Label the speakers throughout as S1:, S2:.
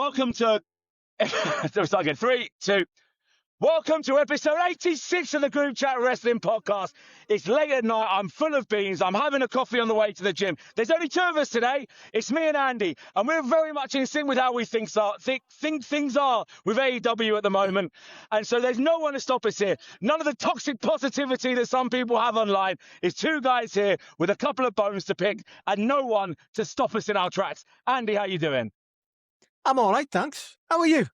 S1: Welcome to... Let's start again. 3, 2... Welcome to episode 86 of the Groupchat Wrestling Podcast. It's late at night. I'm full of beans. I'm having a coffee on the way to the gym. There's only 2 of us today. It's me and Andy, and we're very much in sync with how we think things are with AEW at the moment. And so there's no one to stop us here. None of the toxic positivity that some people have online. It's 2 guys here with a couple of bones to pick and no one to stop us in our tracks. Andy, how you doing?
S2: I'm all right, thanks. How are you?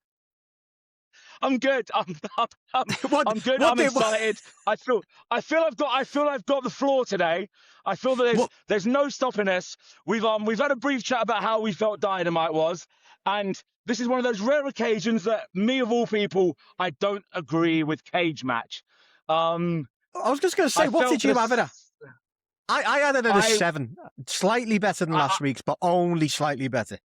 S1: I'm good. I'm good. I'm excited. I feel I've got the floor today. I feel that there's no stopping us. We've had a brief chat about how we felt Dynamite was, and this is one of those rare occasions that me of all people, I don't agree with cage match.
S2: I was just going to say, what did you have it at? I had it at a 7, slightly better than last week's, but only slightly better.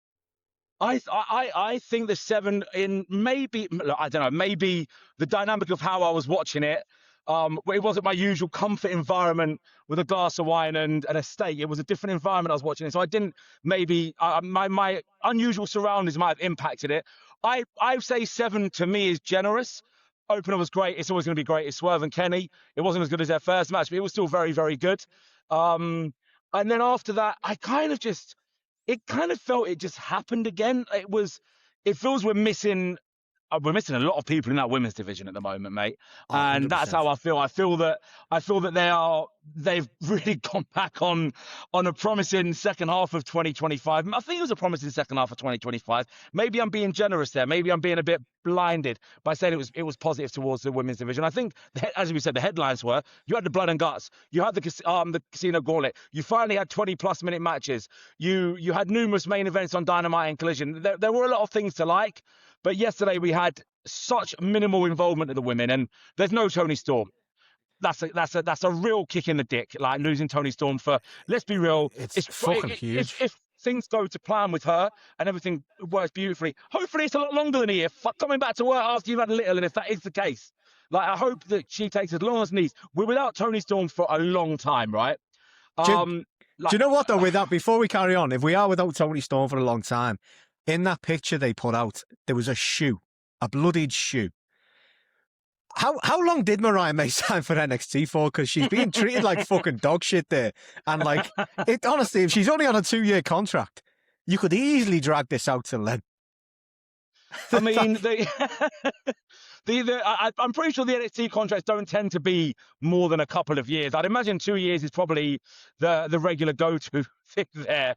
S1: I think the 7 in maybe, I don't know, maybe the dynamic of how I was watching it. It wasn't my usual comfort environment with a glass of wine and a steak. It was a different environment I was watching it. So I didn't, maybe my unusual surroundings might have impacted it. I say 7 to me is generous. Opener was great. It's always going to be great. It's Swerve and Kenny. It wasn't as good as their first match, but it was still very, very good. And then after that, it kind of felt it just happened again. It feels we're missing a lot of people in that women's division at the moment, mate. And 100%. That's how I feel. I feel that they've really gone back on a promising second half of 2025. I think it was a promising second half of 2025. Maybe I'm being generous there. Maybe I'm being a bit blinded by saying it was positive towards the women's division. I think, as we said, the headlines were, you had the blood and guts, you had the casino gauntlet, you finally had 20+ minute matches, you had numerous main events on Dynamite and Collision. There were a lot of things to like, but yesterday we had such minimal involvement of the women, and there's no Toni Storm. That's a real kick in the dick, like losing Toni Storm for, let's be real, it's fucking huge. If things go to plan with her and everything works beautifully, hopefully it's a lot longer than a year. Coming back to work after you've had a little, and if that is the case, like I hope that she takes as long as needs. We're without Toni Storm for a long time, right?
S2: Do you know what though? Before we carry on, if we are without Toni Storm for a long time, in that picture they put out, there was a shoe, a bloodied shoe. How long did Mariah May sign for NXT for? Because she's being treated like fucking dog shit there. And like, honestly, if she's only on a 2-year contract, you could easily drag this out till then.
S1: I mean, I'm pretty sure the NXT contracts don't tend to be more than a couple of years. I'd imagine 2 years is probably the regular go-to thing there.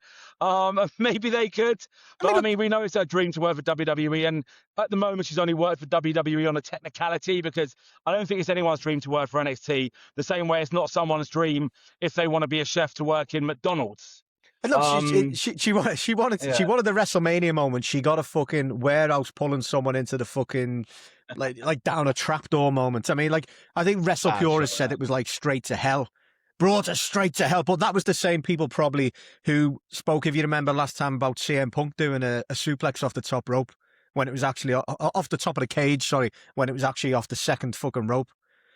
S1: Maybe they could, but I mean, we know it's her dream to work for WWE, and at the moment she's only worked for WWE on a technicality, because I don't think it's anyone's dream to work for NXT the same way it's not someone's dream if they want to be a chef to work in McDonald's.
S2: Look, she wanted the WrestleMania moment. She got a fucking warehouse pulling someone into the fucking like down a trapdoor moment. I mean, like, I think WrestlePurist said it was like straight to hell, brought her straight to hell. But that was the same people probably who spoke, if you remember last time, about CM Punk doing a suplex off the top rope when it was actually off the top of the cage. Sorry, when it was actually off the second fucking rope.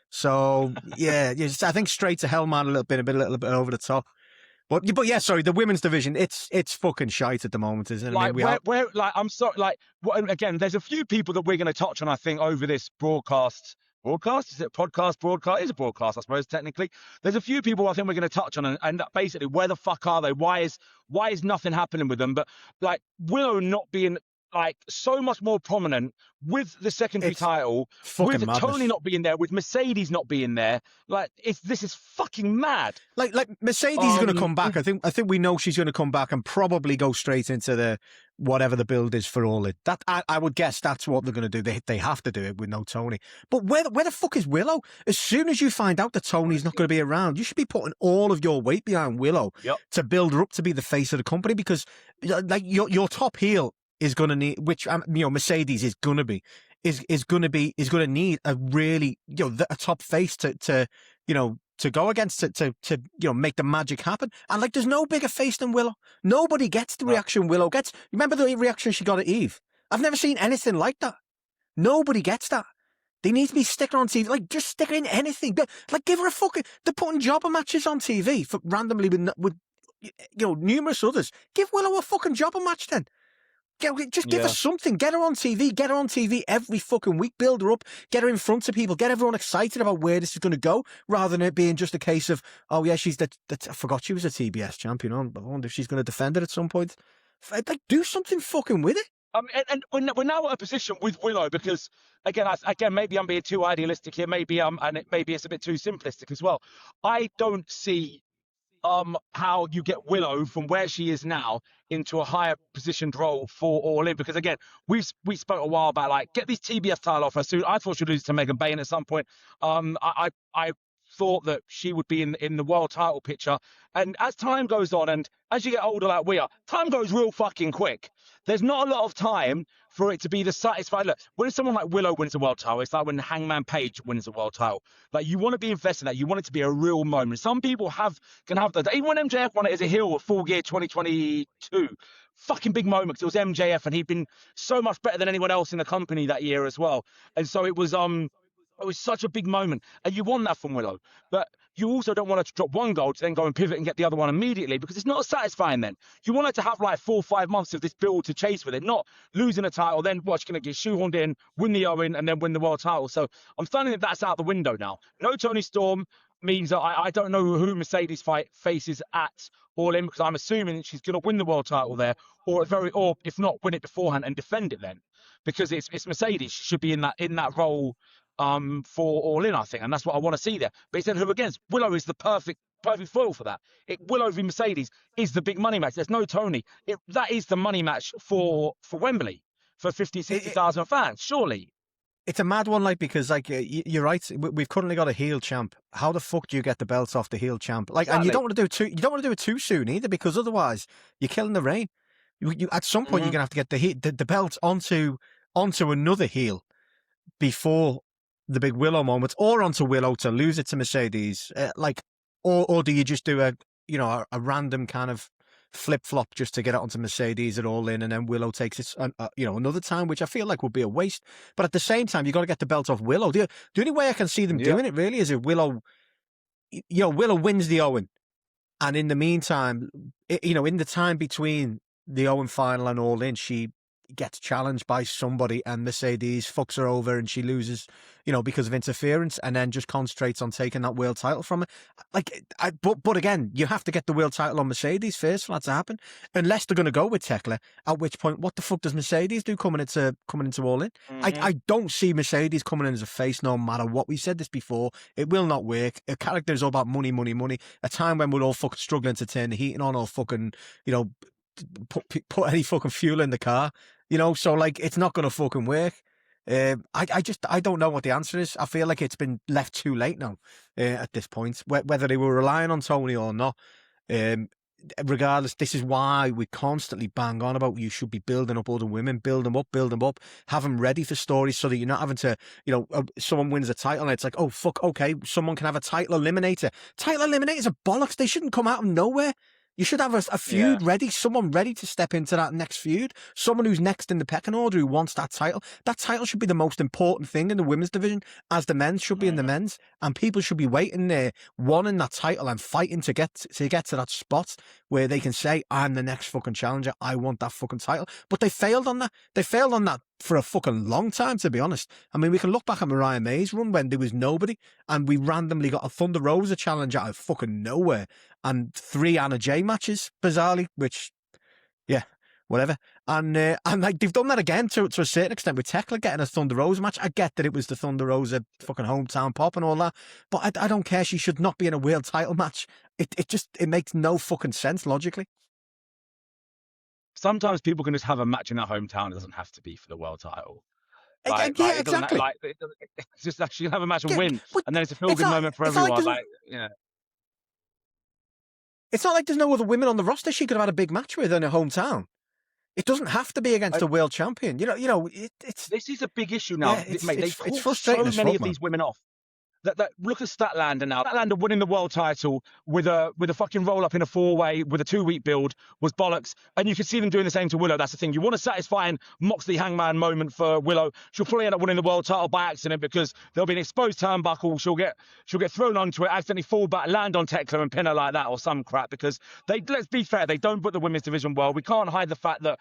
S2: So yeah, I think straight to hell, man, a little bit over the top. But yeah, sorry, the women's division, it's fucking shite at the moment, isn't it?
S1: Like, I'm sorry, like, again, there's a few people that we're going to touch on, I think, over this broadcast? Is it podcast? Broadcast? It's a broadcast, I suppose, technically. There's a few people I think we're going to touch on, and basically, where the fuck are they? Why is nothing happening with them? But, like, Willow not being, like, so much more prominent with the secondary title, with Tony not being there, with Mercedes not being there. Like, this is fucking mad.
S2: Like Mercedes is going to come back. I think we know she's going to come back and probably go straight into the whatever the build is for All In. That I would guess that's what they're going to do. They have to do it with no Tony. But where the fuck is Willow? As soon as you find out that Tony's not going to be around, you should be putting all of your weight behind Willow to build her up to be the face of the company, because like your top heel is going to need, which Mercedes is going to be, is going to need a really a top face to go against to make the magic happen. And like, there's no bigger face than Willow. Nobody gets the reaction Willow gets. Remember the reaction she got at Eve? I've never seen anything like that. Nobody gets that. They need to be sticking on TV. Like, just stick her in anything. Like, give her a fucking. They're putting jobber matches on TV randomly with numerous others. Give Willow a fucking jobber match then. Just give us something. Get her on TV. Get her on TV every fucking week. Build her up. Get her in front of people. Get everyone excited about where this is going to go, rather than it being just a case of, oh yeah, she's I forgot she was a TBS champion. I wonder if she's going to defend it at some point. Like, do something fucking with it.
S1: And we're now at a position with Willow, because again, maybe I'm being too idealistic here. Maybe maybe it's a bit too simplistic as well. I don't see how you get Willow from where she is now into a higher positioned role for All In, because again, we spoke a while about, like, get these TBS title off her soon. I thought she'd lose to Megan Bayne at some point. I thought that she would be in the world title picture, and as time goes on, and as you get older like we are, time goes real fucking quick. There's not a lot of time for it to be the satisfied. Look, when someone like Willow wins a world title, it's like when Hangman Page wins a world title. Like, you want to be invested in that. You want it to be a real moment. Some people can have that. Even when MJF won it as a heel at Full Gear 2022, fucking big moment, because it was MJF, and he'd been so much better than anyone else in the company that year as well. And so it was such a big moment, and you want that from Willow. But you also don't want her to drop one goal to then go and pivot and get the other one immediately, because it's not satisfying then. You want her to have like 4 or 5 months of this build to chase with it, not losing a title, then she's going to get shoehorned in, win the Owen, and then win the world title. So I'm finding that that's out the window now. No Toni Storm means that I don't know who Mercedes faces at All In, because I'm assuming she's going to win the world title there, or if not, win it beforehand and defend it then, because it's Mercedes. She should be in that role for All In, I think, and that's what I want to see there. But he said, who against? Willow is the perfect foil for that. Willow v Mercedes is the big money match. There's no Tony. That is the money match for Wembley, for 50, 60,000 fans, surely.
S2: It's a mad one, like, because, like, you're right. We've currently got a heel champ. How the fuck do you get the belts off the heel champ? Like, exactly. And you don't want to do it too soon either, because otherwise you're killing the reign. You at some point you're gonna have to get the belts onto another heel before the big Willow moment, or onto Willow to lose it to Mercedes, or do you just do a random kind of flip flop just to get it onto Mercedes at All In, and then Willow takes it another time, which I feel like would be a waste. But at the same time, you got to get the belt off Willow. The only way I can see them doing it really is if Willow wins the Owen, and in the meantime, in the time between the Owen final and All In, she gets challenged by somebody and Mercedes fucks her over and she loses, because of interference, and then just concentrates on taking that world title from her. But again, you have to get the world title on Mercedes first for that to happen, unless they're going to go with Tekla, at which point, what the fuck does Mercedes do coming into All In? I don't see Mercedes coming in as a face, no matter what. We said this before. It will not work. A character is all about money, money, money. A time when we're all fucking struggling to turn the heating on, or fucking, put any fucking fuel in the car, so, like, it's not going to fucking work. I don't know what the answer is. I feel like it's been left too late now at this point, whether they were relying on Tony or not. Regardless, this is why we constantly bang on about you should be building up other women, build them up, have them ready for stories, so that you're not having to, someone wins a title and it's like, oh fuck, okay, someone can have a title eliminator. Title eliminators are bollocks. They shouldn't come out of nowhere. You should have a feud ready, someone ready to step into that next feud, someone who's next in the pecking order who wants that title. That title should be the most important thing in the women's division, as the men's should be in the men's, and people should be waiting there, wanting that title and fighting to get to that spot where they can say, I'm the next fucking challenger, I want that fucking title. But they failed on that. They failed on that for a fucking long time, to be honest. I mean, we can look back at Mariah May's run when there was nobody, and we randomly got a Thunder Rosa challenge out of fucking nowhere, and 3 Anna Jay matches, bizarrely, which, yeah, whatever. And like, they've done that again to a certain extent with Tekla getting a Thunder Rosa match. I get that it was the Thunder Rosa fucking hometown pop and all that, but I don't care. She should not be in a world title match. It makes no fucking sense logically.
S1: Sometimes people can just have a match in their hometown. It doesn't have to be for the world title.
S2: Exactly.
S1: It's just actually have a match and win, and then it's a feel-good moment for everyone.
S2: It's not like there's no other women on the roster she could have had a big match with in her hometown. It doesn't have to be against a world champion.
S1: This is a big issue now.
S2: Yeah,
S1: They've
S2: frustrating
S1: so many of these women off. That look at Statlander now. Statlander winning the world title with a fucking roll up in a 4-way with a 2-week build was bollocks. And you can see them doing the same to Willow. That's the thing. You want a satisfying Moxley Hangman moment for Willow. She'll probably end up winning the world title by accident, because there'll be an exposed turnbuckle. She'll get thrown onto it, accidentally fall back, land on Tekla and pin her like that or some crap. Because let's be fair, they don't put the women's division well. We can't hide the fact that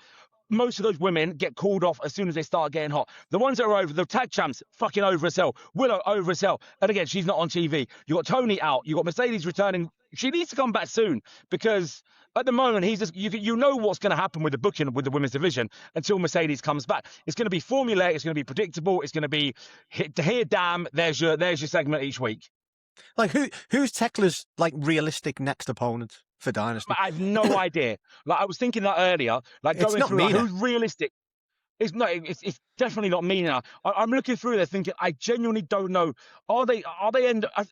S1: most of those women get called off as soon as they start getting hot. The ones that are over, the tag champs, fucking over as hell. Willow over as hell. And again, she's not on TV. You got Tony out. You got Mercedes returning. She needs to come back soon because at the moment, he's just, you know what's going to happen with the booking with the women's division until Mercedes comes back. It's going to be formulaic. It's going to be predictable. It's going to be here, damn. There's your segment each week.
S2: Like who's Tekla's like realistic next opponent for Dynasty?
S1: I have no idea. Like I was thinking that earlier. Like
S2: it's
S1: going through like, who's realistic. It's definitely not Mina. I'm looking through there thinking I genuinely don't know. Are they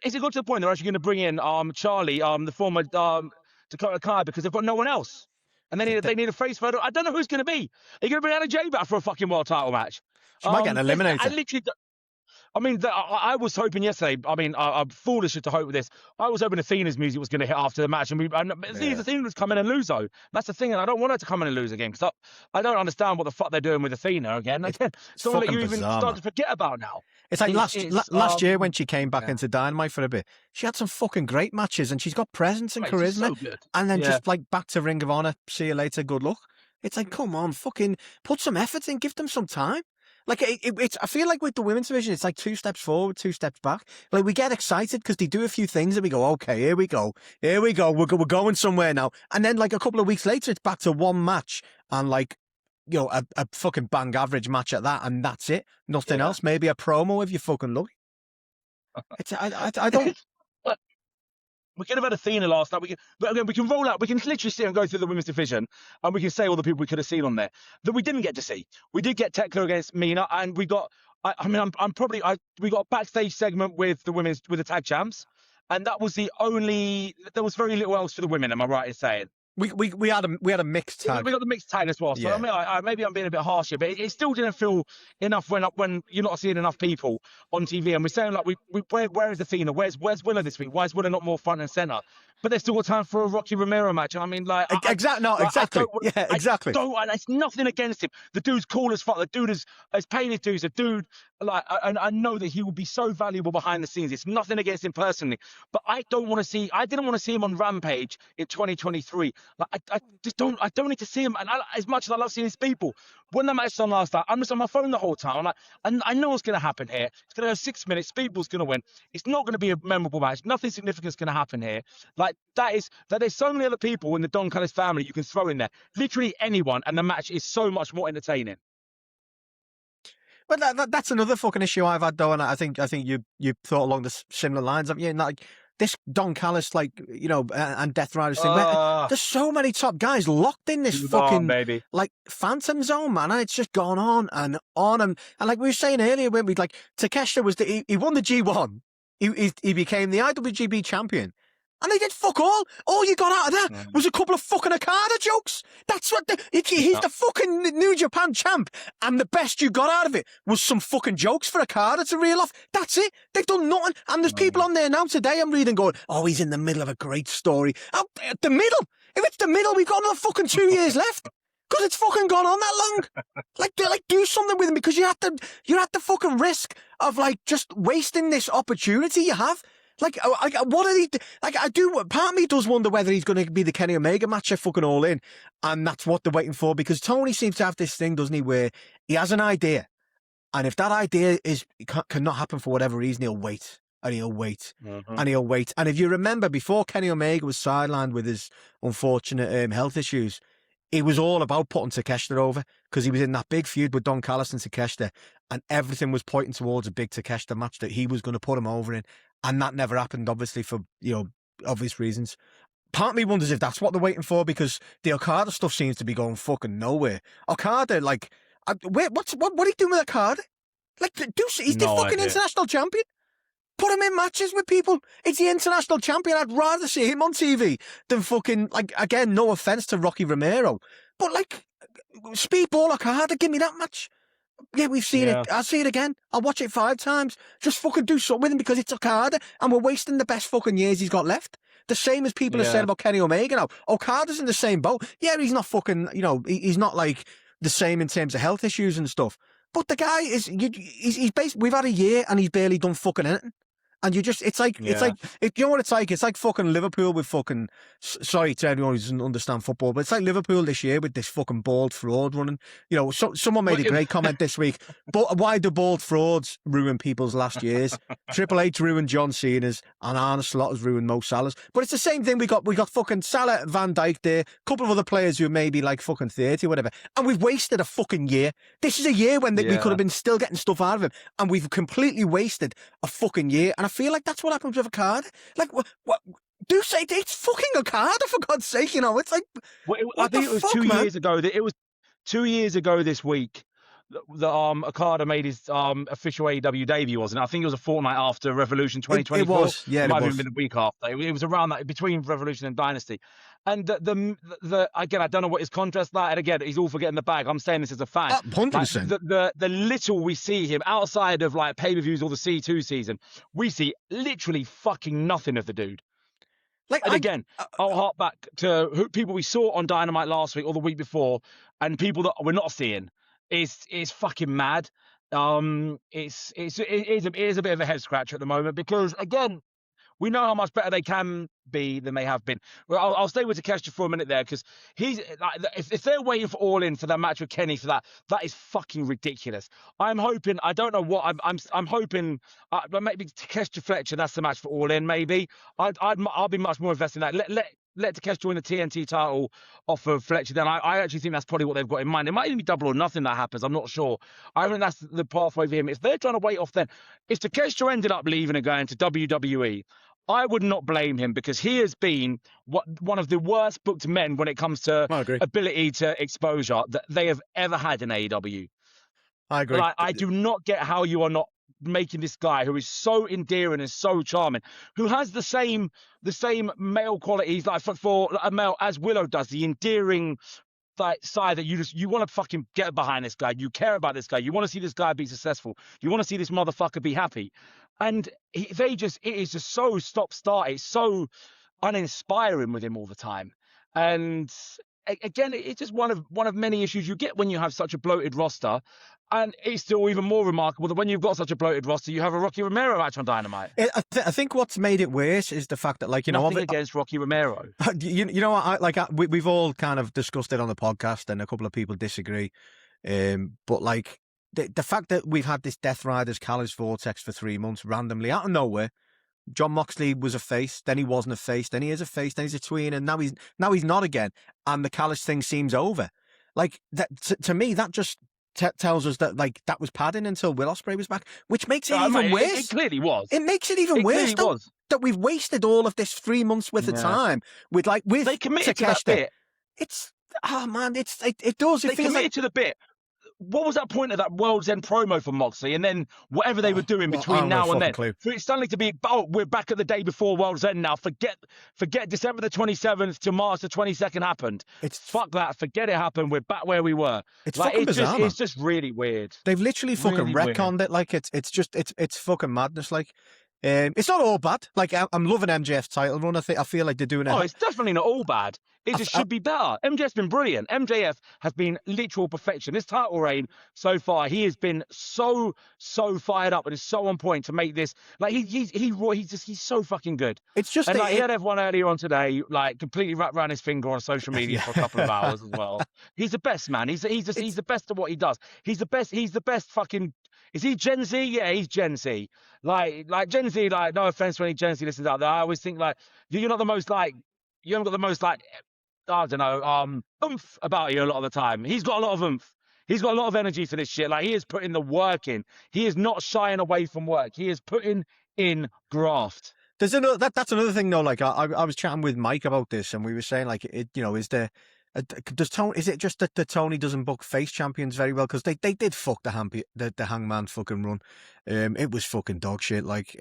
S1: is it got to the point they're actually going to bring in Charlie, the former Dakota Kai, because they've got no one else, and they need a face for. I don't know who's going to be. Are you going to bring Anna Jay back for a fucking world title match?
S2: She might get eliminated.
S1: I mean, I was hoping yesterday. I mean, I'm foolish to hope with this. I was hoping Athena's music was going to hit after the match, and Athena was come in and lose though. That's the thing, and I don't want her to come in and lose again because I don't understand what the fuck they're doing with Athena again. It's something that you even start to forget about now.
S2: It's like last year when she came back into Dynamite for a bit, she had some fucking great matches, and she's got presence and charisma,
S1: so
S2: and then just like back to Ring of Honor. See you later. Good luck. It's like, come on, fucking put some effort in, give them some time. Like I feel like with the women's division, it's like 2 steps forward, 2 steps back. Like we get excited because they do a few things and we go, okay, here we go, we're going somewhere now. And then like a couple of weeks later, it's back to one match and like, you know, a fucking bang average match at that, and that's it. Nothing else. Maybe a promo if you're fucking lucky. It's I don't.
S1: We could have had Athena last night. But again, we can roll out. We can literally sit and go through the women's division, and we can say all the people we could have seen on there that we didn't get to see. We did get Tekla against Mina, and we got. We got a backstage segment with the tag champs, and that was the only. There was very little else for the women. Am I right in saying?
S2: We had a mixed tag.
S1: We got the mixed tag as well. So I mean, maybe I'm being a bit harsh here, but it still didn't feel enough when you're not seeing enough people on TV, and we're saying like, where is Athena? Where's Willow this week? Why is Willow not more front and center? But there's still got time for a Rocky Romero match. I mean, like
S2: exactly. Exactly.
S1: It's nothing against him. The dude's cool as fuck. The dude is paid his dues. The dude, like, I know that he will be so valuable behind the scenes. It's nothing against him personally, but I didn't want to see him on Rampage in 2023. Like, I just don't. I don't need to see him. And as much as I love seeing these people, when the match was on last night, I'm just on my phone the whole time. I'm like, I know what's going to happen here. It's going to go 6 minutes. People's going to win. It's not going to be a memorable match. Nothing significant is going to happen here. Like there's so many other people in the Don Callis family you can throw in there. Literally anyone, and the match is so much more entertaining.
S2: But that's another fucking issue I've had though, and I think you thought along the similar lines of like this Don Callis, like, you know, and Death Riders thing. There's so many top guys locked in this fucking like phantom zone, man, and it's just gone on and on and like we were saying earlier when we like Takeshita was he won the G1, he became the IWGP champion. And they did fuck all. All you got out of that was a couple of fucking Okada jokes. That's what he's the fucking New Japan champ. And the best you got out of it was some fucking jokes for Okada to reel off. That's it. They've done nothing. And there's people on there now today I'm reading going, oh, he's in the middle of a great story. Oh, the middle? If it's the middle, we've got another fucking 2 years left. Because it's fucking gone on that long. Like do something with him, because you're at the fucking risk of like just wasting this opportunity you have. Like, what are they? Like, part of me does wonder whether he's going to be the Kenny Omega match at fucking All In, and that's what they're waiting for, because Tony seems to have this thing, doesn't he, where he has an idea, and if that idea cannot happen for whatever reason, he'll wait, and he'll wait, and he'll wait. And if you remember, before Kenny Omega was sidelined with his unfortunate health issues, he was all about putting Takeshita over, because he was in that big feud with Don Callis and Takeshita, and everything was pointing towards a big Takeshita match that he was going to put him over in. And that never happened, obviously, for, you know, obvious reasons. Part of me wonders if that's what they're waiting for, because the Okada stuff seems to be going fucking nowhere. Okada, like, wait, what are you doing with Okada? Like, he's the fucking international champion. Put him in matches with people. It's the international champion. I'd rather see him on TV than fucking, like, again, no offense to Rocky Romero, but like, Speedball Okada, give me that match. Yeah, we've seen it. I'll see it again. I'll watch it 5 times. Just fucking do something with him, because it's Okada, and we're wasting the best fucking years he's got left. The same as people are saying about Kenny Omega now. Okada's in the same boat. Yeah, he's not fucking, you know, he's not like the same in terms of health issues and stuff. But the guy is, he's basically, we've had a year and he's barely done fucking anything. And you just, it's like, you know what it's like? It's like fucking Liverpool with fucking, sorry to anyone who doesn't understand football, but it's like Liverpool this year with this fucking bald fraud running. You know, someone made a great comment this week, but why do bald frauds ruin people's last years? Triple H ruined John Cena's, and Arne Slotter's ruined Mo Salah's. But it's the same thing. We got fucking Salah, Van Dijk there, a couple of other players who are maybe like fucking 30 or whatever, and we've wasted a fucking year. This is a year when we could have been still getting stuff out of him, and we've completely wasted a fucking year. And I feel like that's what happens with Okada. Like, what? Do say it's fucking Okada, for God's sake, you know? It's like,
S1: I think it was 2 years ago. It was 2 years ago this week that Okada made his official AEW debut, wasn't it? I think it was a fortnight after Revolution 2024.
S2: It was, yeah.
S1: It might have been a week after. It was around that, between Revolution and Dynasty. And the again, I don't know what his contrast's like. And again, he's all for getting the bag. I'm saying this as a fan.
S2: 100%.
S1: Like, the little we see him outside of like pay-per-views or the C2 season, we see literally fucking nothing of the dude. Like, and again, I'll hark back to people we saw on Dynamite last week or the week before, and people that we're not seeing. Is fucking mad. It is a bit of a head scratcher at the moment because again, we know how much better they can be than they have been. Well, I'll stay with Takeshita for a minute there because he's like, if they're waiting for All In for that match with Kenny for that is fucking ridiculous. I'm hoping, I don't know what I'm hoping maybe Takeshita Fletcher, that's the match for All In. Maybe I'll be much more invested in that. Let Takeshita win the TNT title off of Fletcher. Then I actually think that's probably what they've got in mind. It might even be double or nothing that happens. I'm not sure. I think that's the pathway for him. If they're trying to wait off, then if Takeshita ended up leaving and going to WWE, I would not blame him because he has been one of the worst booked men when it comes to ability to exposure that they have ever had in AEW.
S2: I agree.
S1: But I do not get how you are not making this guy who is so endearing and so charming, who has the same male qualities like for a male as Willow does, the endearing side that you want to fucking get behind this guy. You care about this guy. You want to see this guy be successful. You want to see this motherfucker be happy. And it is just so stop-start. It's so uninspiring with him all the time. And again, it's just one of many issues you get when you have such a bloated roster. And it's still even more remarkable that when you've got such a bloated roster, you have a Rocky Romero match on Dynamite.
S2: I think what's made it worse is the fact that, like, you
S1: nothing against Rocky Romero.
S2: You know, we've all kind of discussed it on the podcast, and a couple of people disagree. But like the fact that we've had this Death Riders Callis vortex for 3 months randomly out of nowhere. John Moxley was a face, then he wasn't a face, then he is a face, then he's a tween, and now he's not again. And the Callis thing seems over. Like that to me, that just tells us that like that was padding until Will Ospreay was back, which makes it even worse.
S1: It clearly was.
S2: It makes it even worse that we've wasted all of this 3 months worth of time with
S1: they committed to that bit.
S2: It's it does.
S1: They committed to the bit. What was that point of that World's End promo for Moxley? And then whatever they were doing between now and then. For it suddenly to be, we're back at the day before World's End now. Forget December the 27th to March the 22nd happened. Fuck that. Forget it happened. We're back where we were.
S2: It's fucking bizarre.
S1: It's just really weird.
S2: They've literally fucking retconned it. Like it's fucking madness. Like, it's not all bad. Like, I'm loving MJF's title run. I feel like they're doing it.
S1: Oh, it's definitely not all bad. It just should be better. MJF's been brilliant. MJF has been literal perfection. This title reign so far, he has been so fired up and is so on point to make this. Like he's so fucking good.
S2: It's just
S1: and he had everyone earlier on today like completely wrapped around his finger on social media for a couple of hours as well. He's the best, man. He's the best at what he does. He's the best fucking. Is he Gen Z? Yeah, he's Gen Z. Like Gen Z. Like, no offense to any Gen Z listeners out there. I always think like you're not the most like you haven't got the most like. I don't know, oomph about you a lot of the time. He's got a lot of oomph. He's got a lot of energy for this shit. Like, he is putting the work in. He is not shying away from work. He is putting in graft.
S2: There's that's another thing though. Like, I was chatting with Mike about this, and we were saying like, is it just that Tony doesn't book face champions very well? Because they did fuck the Hangman fucking run. It was fucking dog shit. Like,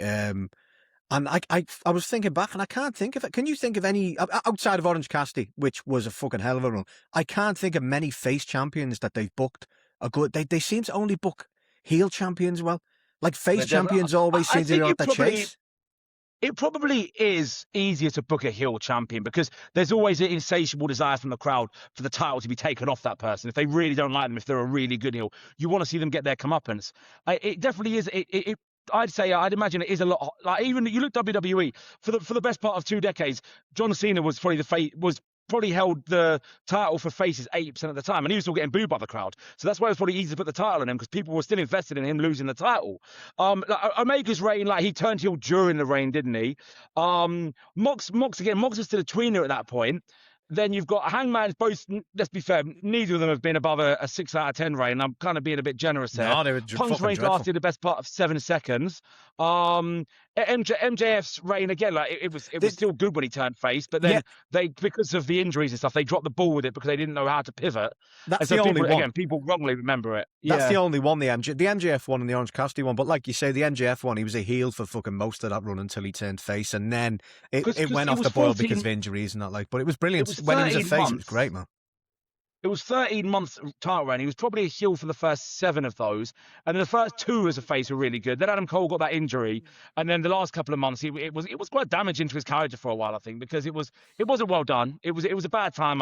S2: and I was thinking back, and I can't think of it. Can you think of any outside of Orange Cassidy, which was a fucking hell of a run? I can't think of many face champions that they've booked a good. They seem to only book heel champions well. Like face champions always seem to be out the chase.
S1: It probably is easier to book a heel champion because there's always an insatiable desire from the crowd for the title to be taken off that person. If they really don't like them, if they're a really good heel, you want to see them get their comeuppance. It definitely is. I'd say I'd imagine it is a lot. Like even you look WWE for the best part of 2 decades, John Cena was probably held the title for faces 80% of the time, and he was still getting booed by the crowd. So that's why it was probably easy to put the title on him, because people were still invested in him losing the title. Like Omega's reign, like he turned heel during the reign, didn't he? Mox was still a tweener at that point. Then you've got Hangman. Both, let's be fair, neither of them have been above a 6 out of 10 reign. I'm kind of being a bit generous there.
S2: No, they were
S1: Punk's reign lasted the best part of 7 seconds. MJF's reign again, like it was still good when he turned face, but then they, because of the injuries and stuff, they dropped the ball with it because they didn't know how to pivot.
S2: That's the only one.
S1: Again, people wrongly remember it.
S2: That's the only one, the MJF one and the Orange Cassidy one. But like you say, the MJF one, he was a heel for fucking most of that run until he turned face, and then it went off the boil because of injuries and that. Like, but it was brilliant when he was a face. It was great, man.
S1: It was 13 months title reign. He was probably a heel for the first 7 of those. And then the first 2 as a face were really good. Then Adam Cole got that injury. And then the last couple of months, it was quite damaging to his character for a while, I think, because it wasn't well done. It was a bad time.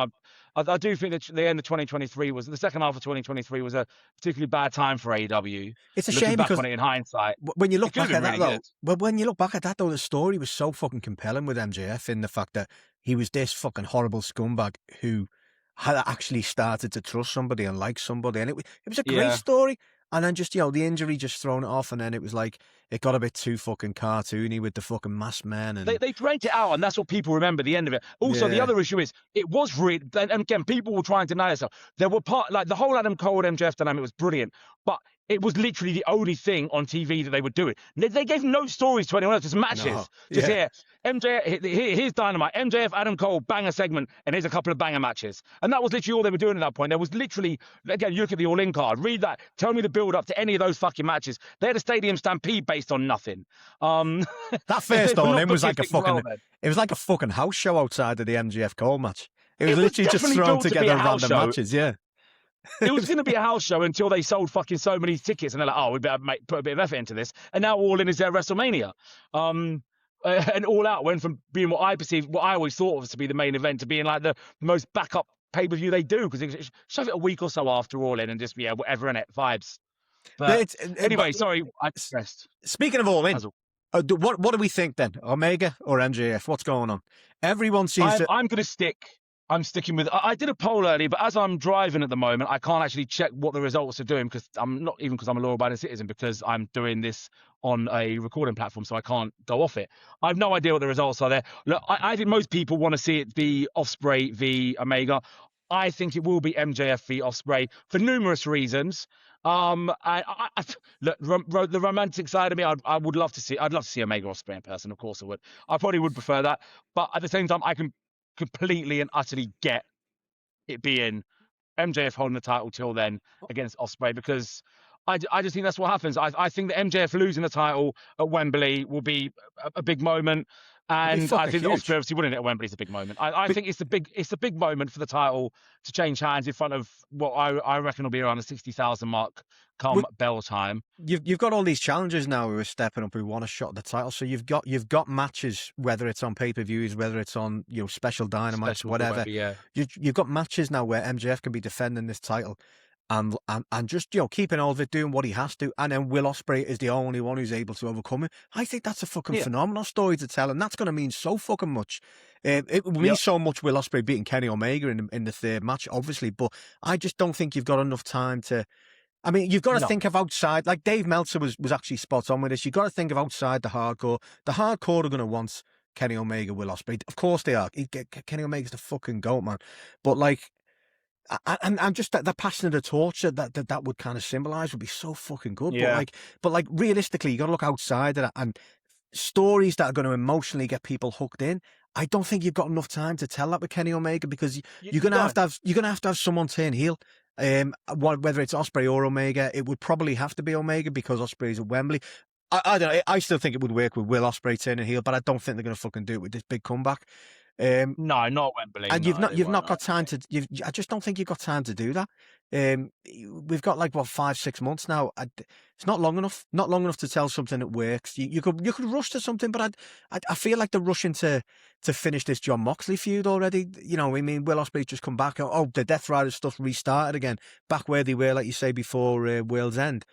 S1: I do think that the end of 2023 the second half of 2023 was a particularly bad time for AEW.
S2: It's a shame because
S1: on it in hindsight,
S2: when you look back at that, though, the story was so fucking compelling with MJF in the fact that he was this fucking horrible scumbag who had actually started to trust somebody and like somebody, and it was a great story. And then just, the injury just thrown it off, and then it was like, it got a bit too fucking cartoony with the fucking masked men. And
S1: they dragged it out, and that's what people remember, the end of it. Also, the other issue is, it was really, and again, people were trying to deny themselves. There were the whole Adam Cole and MJF dynamic was brilliant, but it was literally the only thing on TV that they were doing. They gave no stories to anyone else, just matches.
S2: No.
S1: Just here, MJF, here's Dynamite, MJF, Adam Cole, banger segment, and here's a couple of banger matches. And that was literally all they were doing at that point. There was literally, again, you look at the All-In card, read that, tell me the build-up to any of those fucking matches. They had a stadium stampede based on nothing.
S2: That first All-In was like it was like a fucking house show outside of the MJF Cole match. It was literally just thrown together random matches,
S1: It was going to be a house show until they sold fucking so many tickets, and they're like, oh, we better put a bit of effort into this. And now All In is their WrestleMania. And All Out went from being what I always thought of to be the main event, to being like the most backup pay-per-view they do, because shove it a week or so after All In and just, whatever in it, vibes. But anyway, sorry, I stressed.
S2: Speaking of All In, what do we think then? Omega or MJF? What's going on? Everyone seems
S1: I'm sticking with. I did a poll earlier, but as I'm driving at the moment, I can't actually check what the results are doing, because I'm a law-abiding citizen, because I'm doing this on a recording platform, so I can't go off it. I have no idea what the results are there. Look, I think most people want to see it be Ospreay v Omega. I think it will be MJF v Ospreay for numerous reasons. Look, the romantic side of me, I'd love to see Omega Ospreay in person. Of course I would. I probably would prefer that, but at the same time, I can completely and utterly get it being MJF holding the title till then against Ospreay, because I just think that's what happens. I think that MJF losing the title at Wembley will be a big moment, and I think Ospreay obviously winning it at Wembley is a big moment. I think it's the big moment for the title to change hands in front of what I reckon will be around the 60,000 mark come bell time.
S2: You've got all these challengers now who are stepping up, who want a shot at the title. So you've got matches, whether it's on pay-per-views, whether it's on special Dynamites, whatever. You've got matches now where MJF can be defending this title. And just keeping all of it, doing what he has to, and then Will Ospreay is the only one who's able to overcome it. I think that's a fucking phenomenal story to tell, and that's going to mean so fucking much. It will mean so much, Will Ospreay beating Kenny Omega in the third match, obviously, but I just don't think you've got enough time to. I mean, you've got to think of outside. Like Dave Meltzer was actually spot on with this. You've got to think of outside the hardcore. The hardcore are going to want Kenny Omega, Will Ospreay. Of course they are. Kenny Omega's the fucking GOAT, man. But like. And just the passing of the torch that would kind of symbolise would be so fucking good. But realistically, you got to look outside of that, and stories that are going to emotionally get people hooked in. I don't think you've got enough time to tell that with Kenny Omega, because you're going to have to have someone turn heel. Whether it's Ospreay or Omega, it would probably have to be Omega, because Ospreay's at Wembley. I don't know. I still think it would work with Will Ospreay turning heel, but I don't think they're going to fucking do it with this big comeback.
S1: No, not Wembley.
S2: And you've not got time to. I just don't think you've got time to do that. We've got 5-6 months now. It's not long enough. Not long enough to tell something that works. You could rush to something, but I feel like they're rushing to finish this Jon Moxley feud already. I mean, Will Ospreay's just come back. Oh, the Death Rider stuff restarted again, back where they were, like you say, before World's End.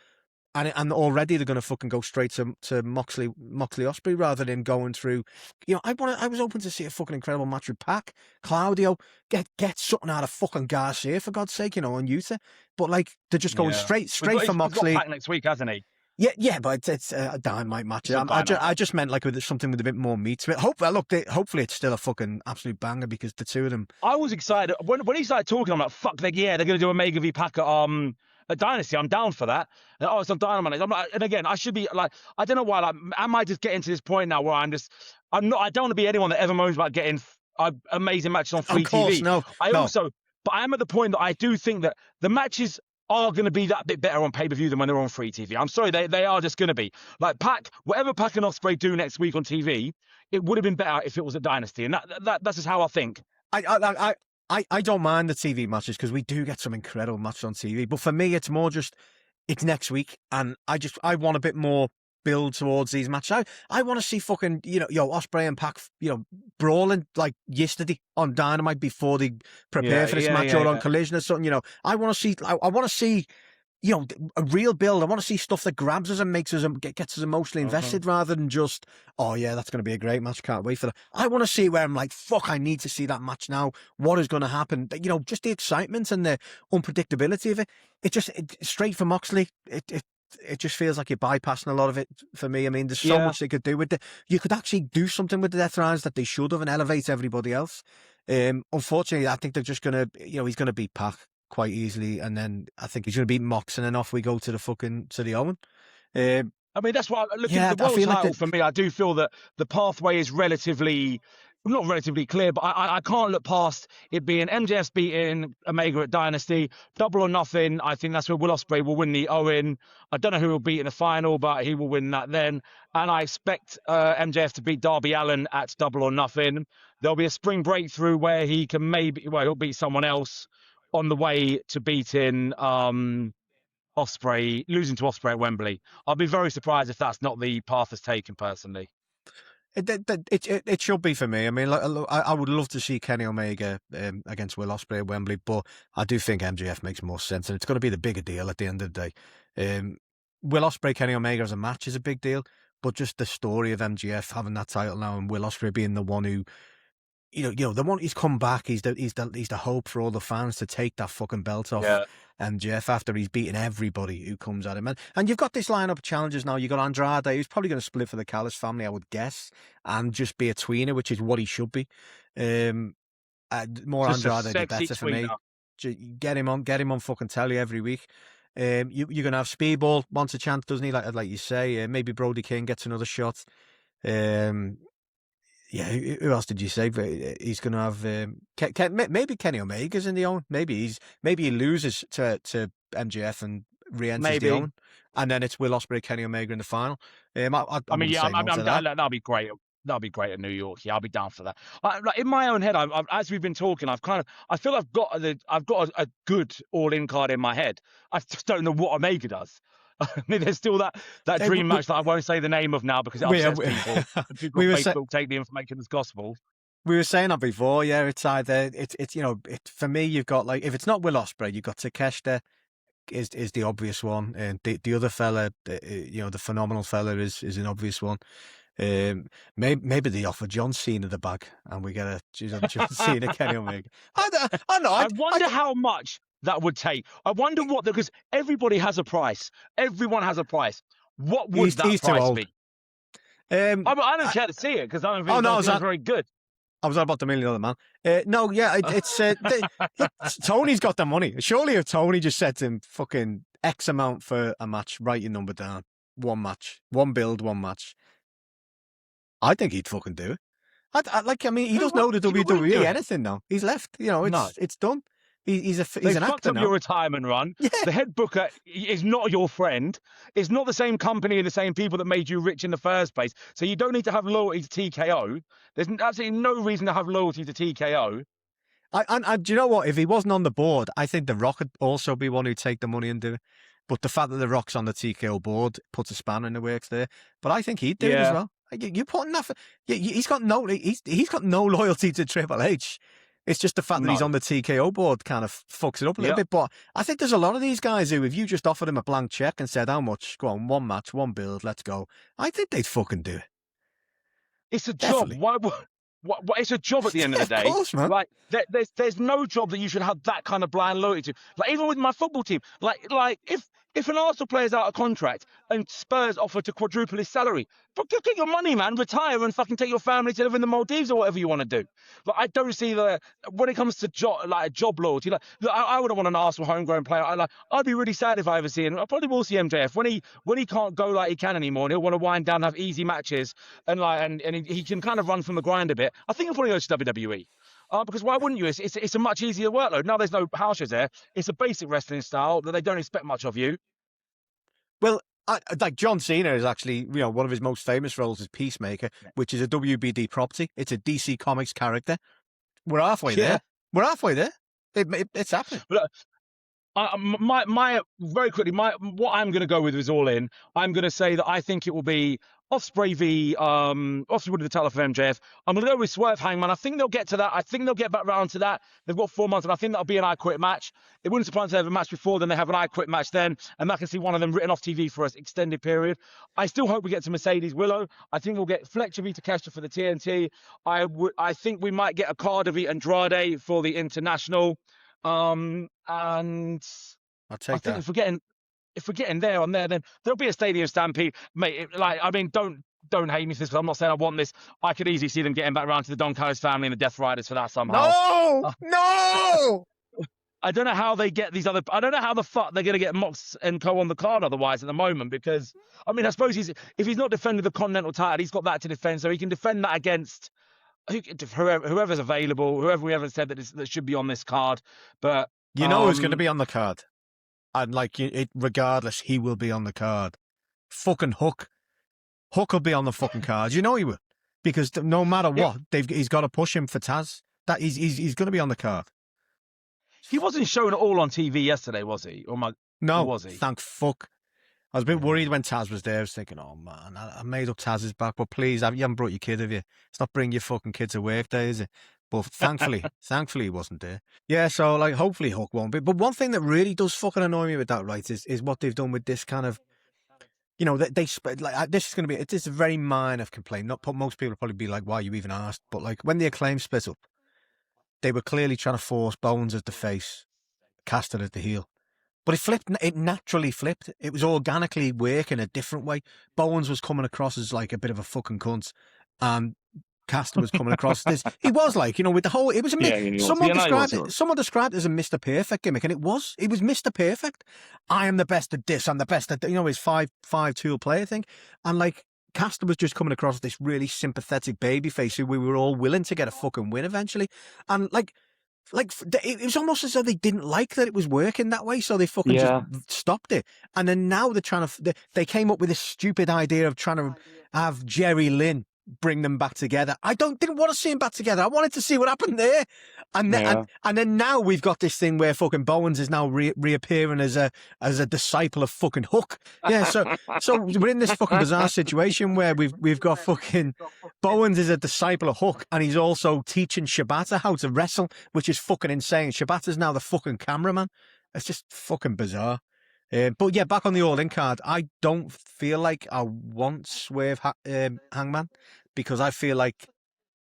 S2: and already they're going to fucking go straight to Moxley Ospreay rather than going through. I was hoping to see a fucking incredible match with Pac, Claudio, get something out of fucking Garcia for God's sake, and Yuta. But like they're just going straight for Moxley.
S1: He's got Pac next week, hasn't he?
S2: Yeah, but it's a Dynamite match. I just meant like with something with a bit more meat to it. Hopefully it's still a fucking absolute banger because the two of them.
S1: I was excited when he started talking. I'm like, fuck, they're going to do Omega v Pac at Dynasty. I'm down for that. And, it's on Dynamite. I'm like, and again, I should be like, I don't know why. Like, am I just getting to this point now where I'm not. I don't want to be anyone that ever moans about getting amazing matches on free TV.
S2: No.
S1: But I am at the point that I do think that the matches are going to be that bit better on pay-per-view than when they're on free TV. I'm sorry, they are just going to be. Like whatever Pac and Ospreay do next week on TV, it would have been better if it was a Dynasty. And that's just how I think.
S2: I don't mind the TV matches because we do get some incredible matches on TV. But for me, it's more just, it's next week. And I want a bit more build towards these matches. I want to see fucking, Ospreay and Pac, brawling like yesterday on Dynamite before they prepare for this match or on Collision or something, I want to see, a real build. I want to see stuff that grabs us and gets us emotionally invested rather than just, oh yeah, that's going to be a great match. Can't wait for that. I want to see where I'm like, fuck, I need to see that match now. What is going to happen? Just the excitement and the unpredictability of it. It's straight for Moxley. It just feels like you're bypassing a lot of it for me. I mean, there's so much they could do with it. You could actually do something with the Death Riders that they should have and elevate everybody else. Unfortunately, I think they're just going to, he's going to beat Pac quite easily. And then I think he's going to beat Mox and then off we go to the Owen.
S1: I mean, that's why looking at the world title for me, I do feel that the pathway is not relatively clear, but I can't look past it being MJF's beating Omega at Dynasty, Double or Nothing. I think that's where Will Ospreay will win the Owen. I don't know who will beat in the final, but he will win that then. And I expect MJF to beat Darby Allin at Double or Nothing. There'll be a spring breakthrough where he can he'll beat someone else on the way to beating Ospreay, losing to Ospreay at Wembley. I'll be very surprised if that's not the path that's taken personally.
S2: It should be for me. I mean, I would love to see Kenny Omega against Will Ospreay at Wembley, but I do think MJF makes more sense, and it's going to be the bigger deal at the end of the day. Will Ospreay, Kenny Omega as a match is a big deal, but just the story of MJF having that title now and Will Ospreay being the one who, the one he's come back, he's the hope for all the fans to take that fucking belt off MJF after he's beaten everybody who comes at him. And you've got this lineup of challengers now. You've got Andrade, who's probably going to split for the Callis family, I would guess, and just be a tweener, which is what he should be. More just Andrade, the better for me. Get him on fucking telly every week. You're going to have Speedball wants a chance, doesn't he? Like you say, maybe Brody King gets another shot. Yeah, who else did you say? He's going to have maybe Kenny Omega's in the Owen. Maybe he loses to MJF and re-enters the Owen, and then it's Will Ospreay, Kenny Omega in the final. That'll
S1: be great. That'll be great in New York. Yeah, I'll be down for that. Like in my own head, as we've been talking, I feel I've got a good all-in card in my head. I just don't know what Omega does. I mean, there's still that dream match that I won't say the name of now because it upsets people. People on Facebook take the information as gospel.
S2: We were saying that before. Yeah, it's either for me. You've got like if it's not Will Ospreay, you've got Takeshita is the obvious one, and the other fella, the phenomenal fella is an obvious one. Maybe they offer John Cena the bag, and we get a John Cena Kenny Omega. I know.
S1: I wonder how much that would take. I wonder what, because everybody has a price. Everyone has a price. What would that price be? I don't care to see it because I don't think it's very good.
S2: I was about $1 million man. Look, Tony's got the money. Surely if Tony just said to him, fucking X amount for a match, write your number down. One match, one build, one match. I think he'd fucking do it. He doesn't know the WWE anything now. He's left. It's done. He's an actor now.
S1: Fucked up your retirement run. Yeah. The head booker is not your friend. It's not the same company and the same people that made you rich in the first place. So you don't need to have loyalty to TKO. There's absolutely no reason to have loyalty to TKO.
S2: Do you know what? If he wasn't on the board, I think The Rock would also be one who'd take the money and do it. But the fact that The Rock's on the TKO board puts a spanner in the works there. But I think he'd do it as well. You're putting that. He's got no loyalty to Triple H. It's just the fact that he's
S1: No.
S2: on the TKO board kind of fucks it up a little bit. But I think there's a lot of these guys who, if you just offered him a blank check and said, how much? Go on, one match, one build, let's go. I think they'd fucking do it.
S1: It's a
S2: Definitely.
S1: job. Why, it's a job at the end of the day.
S2: Of course, man.
S1: Like there's no job that you should have that kind of blind loyalty to. Like even with my football team, like if an Arsenal player's out of contract and Spurs offer to quadruple his salary, get your money, man, retire and fucking take your family to live in the Maldives or whatever you want to do. Like I don't see when it comes to job loyalty. Like I wouldn't want an Arsenal homegrown player. I'd be really sad if I ever see him. I probably will see MJF when he can't go like he can anymore, and he'll want to wind down, have easy matches, and he can kind of run from the grind a bit. I think he'll probably go to WWE. Because why wouldn't you? It's a much easier workload. Now there's no house shows there. It's a basic wrestling style that they don't expect much of you.
S2: Well, like John Cena is actually, one of his most famous roles is Peacemaker, which is a WBD property. It's a DC Comics character. We're halfway there. We're halfway there. It's happening.
S1: But, very quickly, what I'm going to go with is all in. I'm going to say that I think it will be Ospreay v Ospreay with the title for MJF. I'm going to go with Swerve Hangman. I think they'll get to that. I think they'll get back round to that. They've got 4 months, and I think that'll be an I Quit match. It wouldn't surprise me if they have a match before, then they have an I Quit match then, and I can see one of them written off TV for an extended period. I still hope we get to Mercedes Willow. I think we'll get Fletcher v Takeshita for the TNT. I think we might get Okada v Andrade for the International. And
S2: I'll take that.
S1: If we're getting there on there, then there'll be a stadium stampede, mate. Don't hate me for this, because I'm not saying I want this. I could easily see them getting back around to the Don Callis family and the Death Riders for that somehow.
S2: No.
S1: I don't know how they get these other. I don't know how the fuck they're going to get Mox and Co on the card otherwise at the moment, because I mean I suppose if he's not defending the Continental title, he's got that to defend, so he can defend that against whoever's available, whoever we ever said that should be on this card. But
S2: who's going to be on the card, and regardless, he will be on the card. Fucking Hook will be on the fucking card. He will, because no matter what, he's got to push him for Taz. That he's going to be on the card.
S1: He wasn't shown at all on TV yesterday, was he?
S2: No,
S1: was he?
S2: Thank fuck. I was a bit worried when Taz was there. I was thinking, oh man, I made up Taz's back, but please, you haven't brought your kid, have you? It's not bringing your fucking kid to work day, is it? But thankfully he wasn't there. Yeah, so hopefully Hook won't be. But one thing that really does fucking annoy me with that, right, is what they've done with this kind of, this is going to be, it's a very minor complaint. Most people will probably be like, why you even asked? But when the Acclaim split up, they were clearly trying to force Bones as the face, Caster as the heel. But it naturally flipped. It was organically working a different way. Bowens was coming across as a bit of a fucking cunt. And Caster was coming across this. He was with the whole, it was someone described it as a Mr. Perfect gimmick, and it was Mr. Perfect. I am the best at this, I'm the best at, his 5-tool player thing. And Caster was just coming across this really sympathetic babyface who we were all willing to get a fucking win eventually. And it was almost as though they didn't like that it was working that way, so they fucking just stopped it. And then now they're trying to, they came up with this stupid idea of trying to have Jerry Lynn bring them back together. I didn't want to see them back together. I wanted to see what happened there. And then now we've got this thing where fucking Bowens is now reappearing as a disciple of fucking Hook. Yeah, so we're in this fucking bizarre situation where we've got fucking Bowens is a disciple of Hook, and he's also teaching Shibata how to wrestle, which is fucking insane. Shibata's now the fucking cameraman. It's just fucking bizarre. But yeah, back on the All-In card, I don't feel like I want Swerve Hangman, because I feel like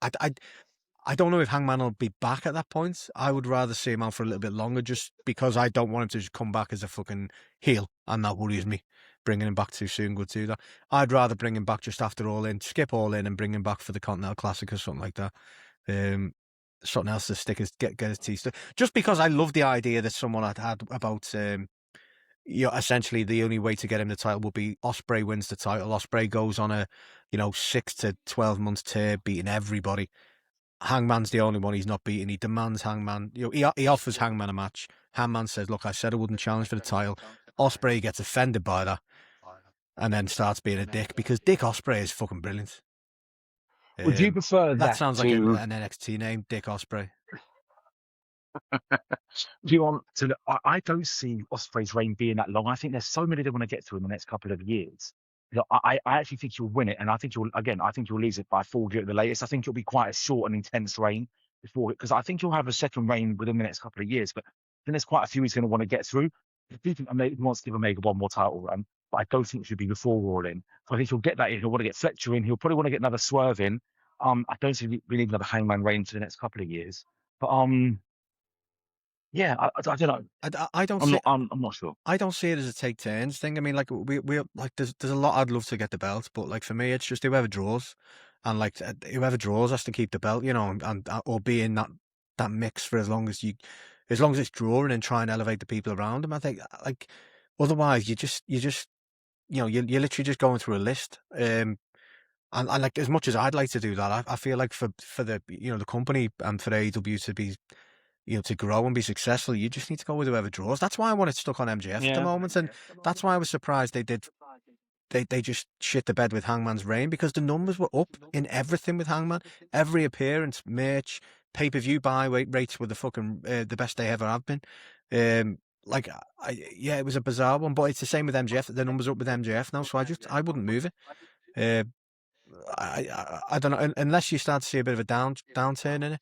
S2: I don't know if Hangman will be back at that point. I would rather see him out for a little bit longer, just because I don't want him to just come back as a fucking heel, and that worries me. Bringing him back too soon would do that. I'd rather bring him back just after All-In, skip All-In and bring him back for the Continental Classic or something like that. Something else to get his teeth. Just because I love the idea that someone had about essentially the only way to get him the title would be Ospreay wins the title. Ospreay goes on a 6 to 12 month tear, beating everybody. Hangman's the only one he's not beating. He demands Hangman. He offers Hangman a match. Hangman says, "Look, I said I wouldn't challenge for the title." Ospreay gets offended by that, and then starts being a dick, because Dick Ospreay is fucking brilliant.
S1: Would you prefer that?
S2: That sounds like an NXT name, Dick Ospreay.
S1: Do you want to? I don't see Ospreay's reign being that long. I think there's so many they want to get to in the next couple of years. I actually think you'll win it, and I think you'll lose it by 4 at the latest. I think it'll be quite a short and intense reign. before, because I think he'll have a second reign within the next couple of years. But then there's quite a few he's going to want to get through. I do think he wants to give Omega one more title run, but I don't think it should be before All In. So I think he'll get that in. He'll want to get Fletcher in. He'll probably want to get another Swerve in. I don't think we need another Hangman reign for the next couple of years. But yeah, I don't know.
S2: I don't see.
S1: I'm not sure.
S2: I don't see it as a take turns thing. I mean, like we like there's a lot I'd love to get the belt, but like for me, it's just whoever draws, and like whoever draws has to keep the belt, you know, and or be in that mix for as long as it's drawing and try and elevate the people around them. I think like otherwise you're literally just going through a list. And like as much as I'd like to do that, I feel like for the the company and for AEW to be to grow and be successful, you just need to go with whoever draws. That's why I want it stuck on MJF at the moment, and that's why I was surprised they just shit the bed with Hangman's reign, because the numbers were up in everything with Hangman. Every appearance, merch, pay-per-view buy rates were the fucking the best they ever have been. It was a bizarre one, but it's the same with MJF. The numbers are up with MJF now, so I wouldn't move it. I don't know, unless you start to see a bit of a downturn in it.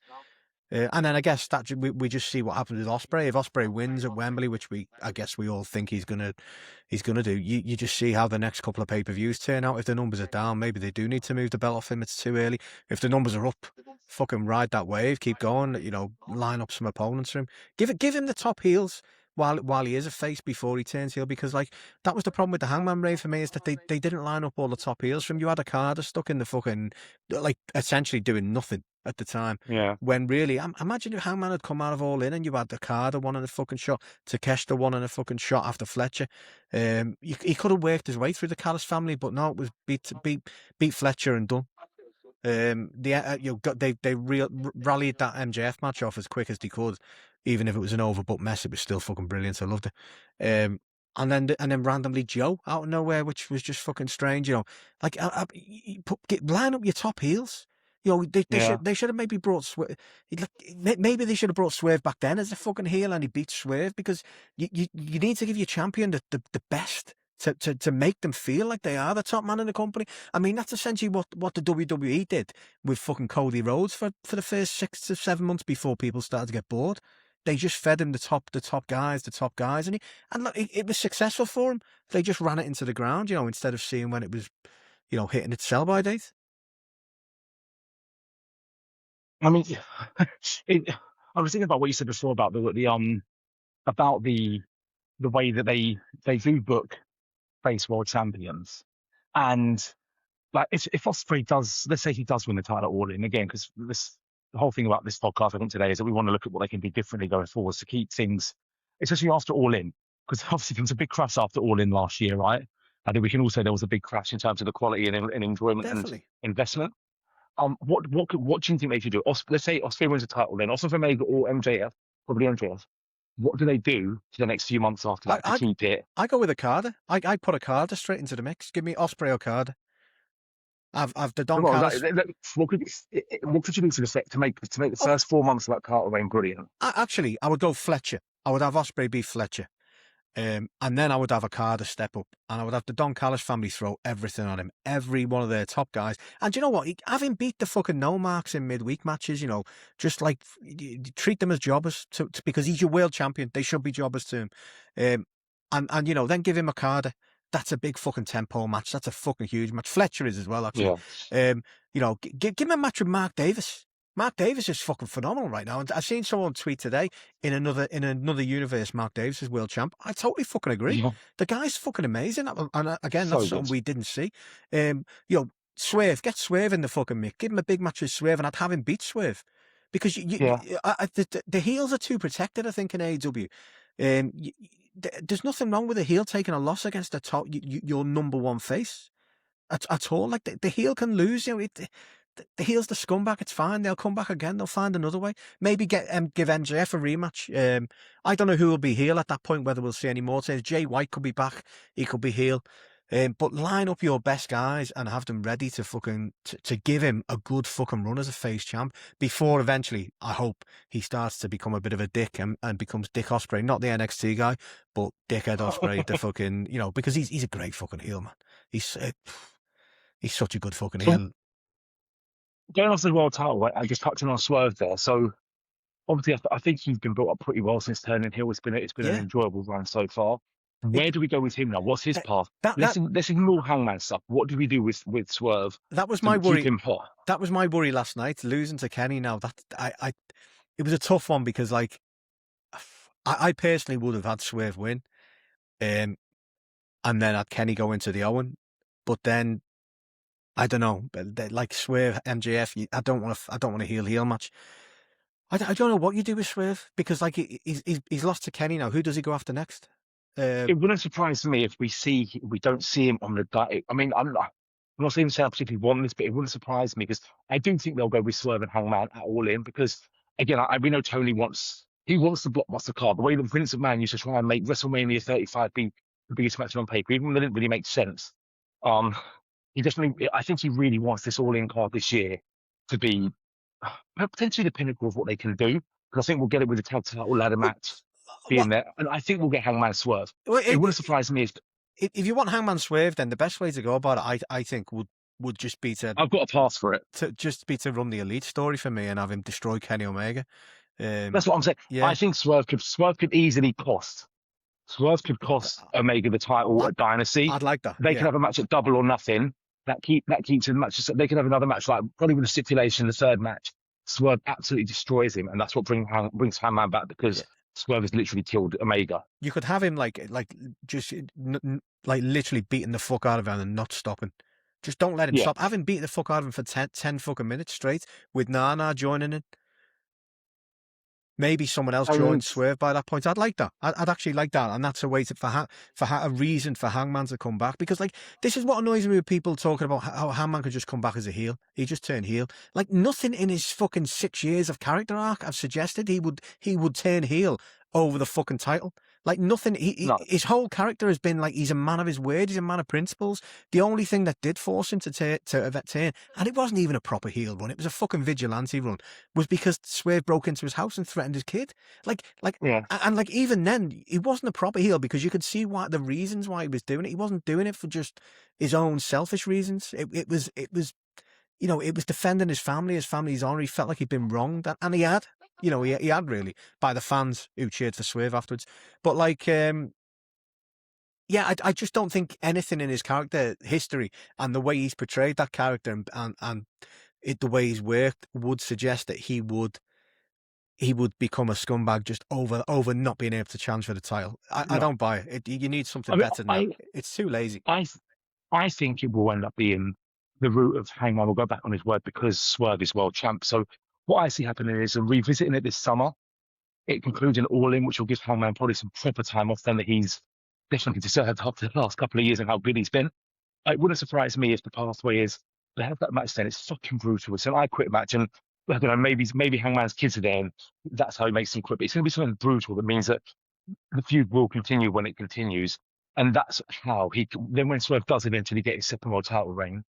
S2: And then I guess that we just see what happens with Ospreay. If Ospreay wins at Wembley, which I guess we all think he's gonna do, you just see how the next couple of pay-per-views turn out. If the numbers are down, maybe they do need to move the belt off him. It's too early. If the numbers are up, fucking ride that wave, keep going. Line up some opponents for him. Give him the top heels while he is a face before he turns heel, because like that was the problem with the Hangman reign for me, is that they didn't line up all the top heels for him. You had Okada stuck in the fucking like essentially doing nothing at the time.
S1: Yeah.
S2: When really, imagine if Hangman had come out of All In and you had Okada one in a fucking shot, Takeshita one in a fucking shot after Fletcher. He could have worked his way through the Callis family, but no, it was beat Fletcher and done. They rallied that MJF match off as quick as they could, even if it was an overbooked mess. It was still fucking brilliant. I loved it. And then randomly Joe out of nowhere, which was just fucking strange. Like line up your top heels. They should have maybe brought Swerve. Maybe they should have brought Swerve back then as a fucking heel, and he beat Swerve, because you need to give your champion the best to make them feel like they are the top man in the company. I mean, that's essentially what the WWE did with fucking Cody Rhodes for the first 6 to 7 months before people started to get bored. They just fed him the top guys, and look, it was successful for him. They just ran it into the ground, instead of seeing when it was, hitting its sell-by date.
S1: I mean, I was thinking about what you said before about the way that they do book face world champions, and like if Ospreay does, let's say he does win the title All In again, because the whole thing about this podcast I think today is that we want to look at what they can do differently going forward to keep things, especially after All In, because obviously there was a big crash after All In last year, right? I think we can also say there was a big crash in terms of the quality and enjoyment. Definitely. And investment. What do you think they should do? Let's say Ospreay wins the title, then Ospreay Omega or MJF, probably MJF. What do they do for the next few months after that to keep it?
S2: I go with Okada. I put Okada straight into the mix. Give me Ospreay Okada. I've the Don Callis.
S1: What could you do to make the first 4 months of that title reign brilliant?
S2: Actually, I would go Fletcher. I would have Ospreay beat Fletcher. And then I would have Okada step up, and I would have the Don Callis family throw everything on him, every one of their top guys. And you know what? Have him beat the fucking no marks in midweek matches, just like treat them as jobbers because he's your world champion. They should be jobbers to him. And then give him Okada. That's a big fucking tempo match. That's a fucking huge match. Fletcher is as well, actually. Yeah. Give him a match with Mark Davis. Mark Davis is fucking phenomenal right now. And I've seen someone tweet today, in another universe, Mark Davis is world champ. I totally fucking agree. Yeah. The guy's fucking amazing. And again, that's something we didn't see. Swerve, get Swerve in the fucking mix. Give him a big match with Swerve, and I'd have him beat Swerve. Because the heels are too protected, I think, in AEW. There's nothing wrong with a heel taking a loss against your number one face at all. Like the heel can lose, the heel's the scumbag. It's fine. They'll come back again. They'll find another way. Maybe give MJF a rematch. I don't know who will be heel at that point, whether we'll see any more. Jay White could be back. He could be heel. But line up your best guys and have them ready to fucking to give him a good fucking run as a face champ before eventually, I hope, he starts to become a bit of a dick and becomes Dick Ospreay, not the NXT guy, but Dickhead Ospreay, the fucking, because he's a great fucking heel, man. He's such a good fucking heel.
S1: going off the world title, right, I just touching on Swerve there. So obviously, I think he's been built up pretty well since turning heel. It's been an
S2: Yeah.
S1: enjoyable run so far. Where do we go with him now? What's his path?
S2: That
S1: Let's ignore Hangman stuff. What do we do with Swerve
S2: that was
S1: to
S2: my
S1: keep
S2: worry.
S1: him hot?
S2: That was my worry last night, losing to Kenny. Now that it was a tough one because like I personally would have had Swerve win, and then had Kenny go into the Owen, but then I don't know, but like Swerve MJF, I don't want a heel match. I don't know what you do with Swerve because like he's lost to Kenny now. Who does he go after next?
S1: It wouldn't surprise me if we don't see him on the diet. I mean, I'm not saying I particularly want this, but it wouldn't surprise me because I do think they'll go with Swerve and Hangman at All In because again, we know Tony wants the blockbuster card. The way that Prince of Man used to try and make WrestleMania 35 be the biggest match on paper, even when it didn't really make sense. I think he really wants this All In card this year to be potentially the pinnacle of what they can do. Because I think we'll get it with the tag title ladder match being there, and I think we'll get Hangman Swerve. It wouldn't surprise me
S2: if you want Hangman Swerve, then the best way to go about it, I think, would just be to.
S1: I've got a pass for it.
S2: To run the Elite story for me and have him destroy Kenny Omega.
S1: That's what I'm saying.
S2: Yeah.
S1: I think Swerve could easily cost. Swerve could cost Omega the title at Dynasty.
S2: I'd like that.
S1: They can have a match at Double or Nothing. That keeps in the matches. They can have another match, like probably with a stipulation, the third match. Swerve absolutely destroys him, and that's what brings Hangman back because Swerve has literally killed Omega.
S2: You could have him like just like literally beating the fuck out of him and not stopping. Just don't let him stop. Have him beat the fuck out of him for 10 fucking minutes straight with Nana joining in. Maybe someone else joined Swerve by that point. I'd like that. I'd actually like that, and that's a way for a reason for Hangman to come back. Because like this is what annoys me with people talking about how Hangman could just come back as a heel. He just turned heel. Like nothing in his fucking 6 years of character arc have suggested he would turn heel over the fucking title. Like nothing. His whole character has been like he's a man of his word. He's a man of principles. The only thing that did force him to turn, and it wasn't even a proper heel run. It was a fucking vigilante run. Was because Swerve broke into his house and threatened his kid. And like even then, he wasn't a proper heel because you could see the reasons why he was doing it. He wasn't doing it for just his own selfish reasons. It was defending his family, his family's honor. He felt like he'd been wronged, and he had. He had really by the fans who cheered for Swerve afterwards. But like, I just don't think anything in his character history and the way he's portrayed that character and the way he's worked would suggest that he would become a scumbag just over not being able to challenge for the title. I don't buy it. You need something better than that. It's too lazy.
S1: I think it will end up being the route of Hangman will go back on his word because Swerve is world champ. So what I see happening is revisiting it this summer. It concludes an All In, which will give Hangman probably some proper time off then that he's definitely deserved after the last couple of years and how good he's been. It wouldn't surprise me if the pathway is they have that match then. It's fucking brutal. It's an I Quit match, and I don't know, maybe Hangman's kids are there, and that's how he makes him quit. But it's going to be something brutal that means that the feud will continue when it continues, and that's how then when Swerve does eventually get his second world title reign,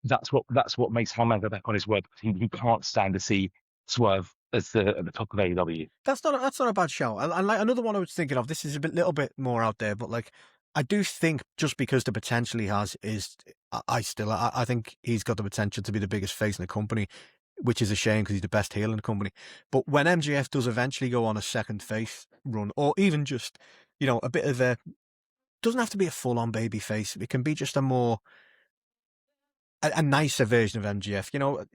S1: that's what makes Hangman go back on his word. He can't stand to see Swerve at the top of AEW.
S2: That's not a bad show. And like another one I was thinking of, this is a little bit more out there, but like I do think just because the potential he has is, I think he's got the potential to be the biggest face in the company, which is a shame because he's the best heel in the company. But when MJF does eventually go on a second face run, or even just a bit of doesn't have to be a full on baby face. It can be just a nicer version of MJF.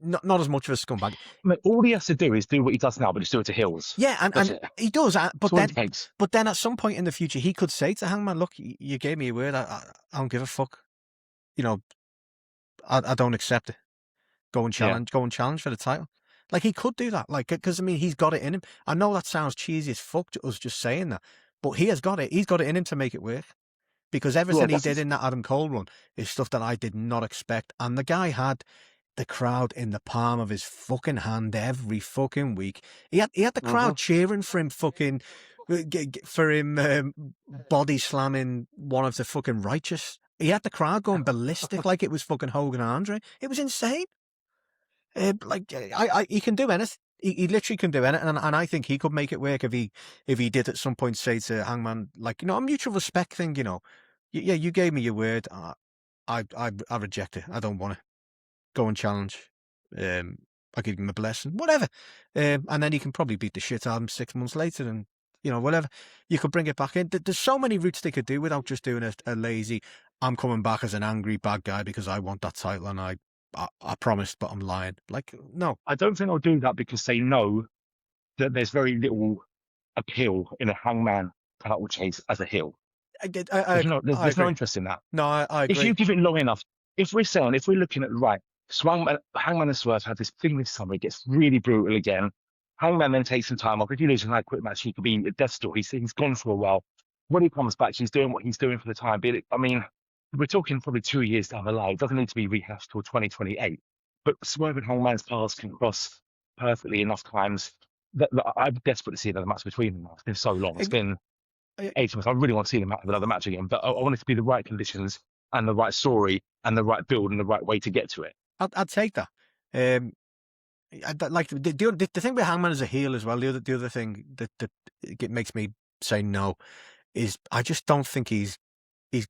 S2: Not as much of a scumbag.
S1: I mean, all he has to do is do what he does now, but just do it to heels.
S2: Yeah, and he does. But then at some point in the future, he could say to Hangman, "Look, you gave me a word. I don't give a fuck. I don't accept it. Go and challenge. Go and challenge for the title." Like he could do that. Like because he's got it in him. I know that sounds cheesy as fuck to us just saying that, but he has got it. He's got it in him to make it work. Because everything he did in that Adam Cole run is stuff that I did not expect, and the guy had the crowd in the palm of his fucking hand every fucking week. He had the crowd cheering for him body slamming one of the fucking righteous. He had the crowd going ballistic like it was fucking Hogan and Andre. It was insane. He can do anything. He literally can do anything, and I think he could make it work if he did at some point say to Hangman, like, a mutual respect thing, Yeah, you gave me your word. I reject it. I don't want it. Go and challenge. I give him a blessing, whatever. And then he can probably beat the shit out of him 6 months later and, whatever. You could bring it back in. There's so many routes they could do without just doing a lazy, I'm coming back as an angry bad guy because I want that title and I promised, but I'm lying. Like, no.
S1: I don't think they'll do that because they know that there's very little appeal in a Hangman title chase as a heel. There's no interest in that.
S2: No, I agree.
S1: If you give it long enough, if we're looking at, right, Hangman and Swerve had this thing this summer, it gets really brutal again. Hangman then takes some time off. If you lose a night quick match, he could be a death story. He's gone for a while. When he comes back, he's doing what he's doing for the time being. I mean, we're talking probably 2 years down the line. It doesn't need to be rehashed till 2028. But Swerve and Hangman's paths can cross perfectly enough times that I'm desperate to see another match between them. It's been so long. It's been 8 months. I really want to see them have another match again. But I want it to be the right conditions and the right story and the right build and the right way to get to it.
S2: I'd take that. Like the thing with Hangman as a heel as well. The other thing that makes me say no is I just don't think he's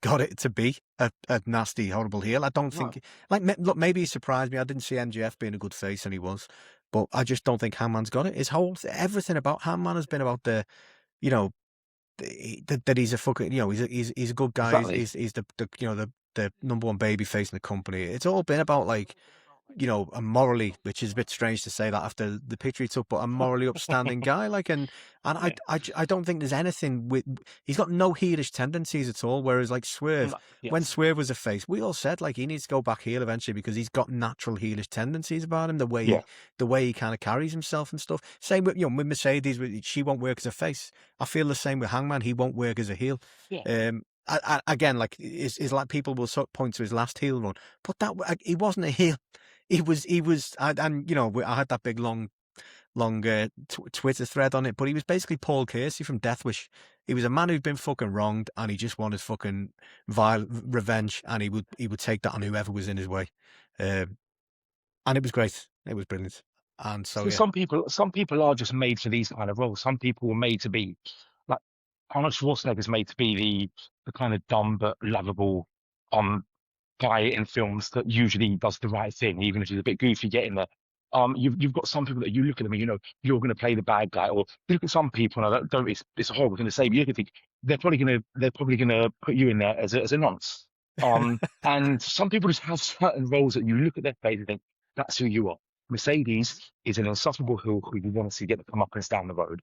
S2: got it to be a nasty, horrible heel. I don't think. Look, maybe he surprised me. I didn't see MJF being a good face, and he was, but I just don't think Hangman's got it. Everything about Hangman has been about that he's a fucking, he's a good guy. Exactly. He's the number one baby face in the company. It's all been about like, a morally, which is a bit strange to say that after the picture he took, but a morally upstanding guy. Like, and I don't think there's anything he's got no heelish tendencies at all. Whereas like Swerve, when Swerve was a face, we all said like he needs to go back heel eventually because he's got natural heelish tendencies about him. The way he kind of carries himself and stuff. Same with with Mercedes, she won't work as a face. I feel the same with Hangman. He won't work as a heel. Yeah. Again, like is like people will point to his last heel run, but he wasn't a heel. He was, I had that big long Twitter thread on it, but he was basically Paul Kersey from Death Wish. He was a man who'd been fucking wronged, and he just wanted fucking vile revenge, and he would take that on whoever was in his way, and it was great. It was brilliant. And so
S1: some people are just made for these kind of roles. Some people were made to be like Arnold Schwarzenegger's made to be the kind of dumb but lovable guy in films that usually does the right thing, even if he's a bit goofy getting there. You've got some people that you look at them and you're going to play the bad guy, or you look at some people and it's a horrible thing to say, but you can think they're probably going to put you in there as a nonce. And some people just have certain roles that you look at their face and think that's who you are. Mercedes is an insufferable heel who you want to see get the comeuppance down the road,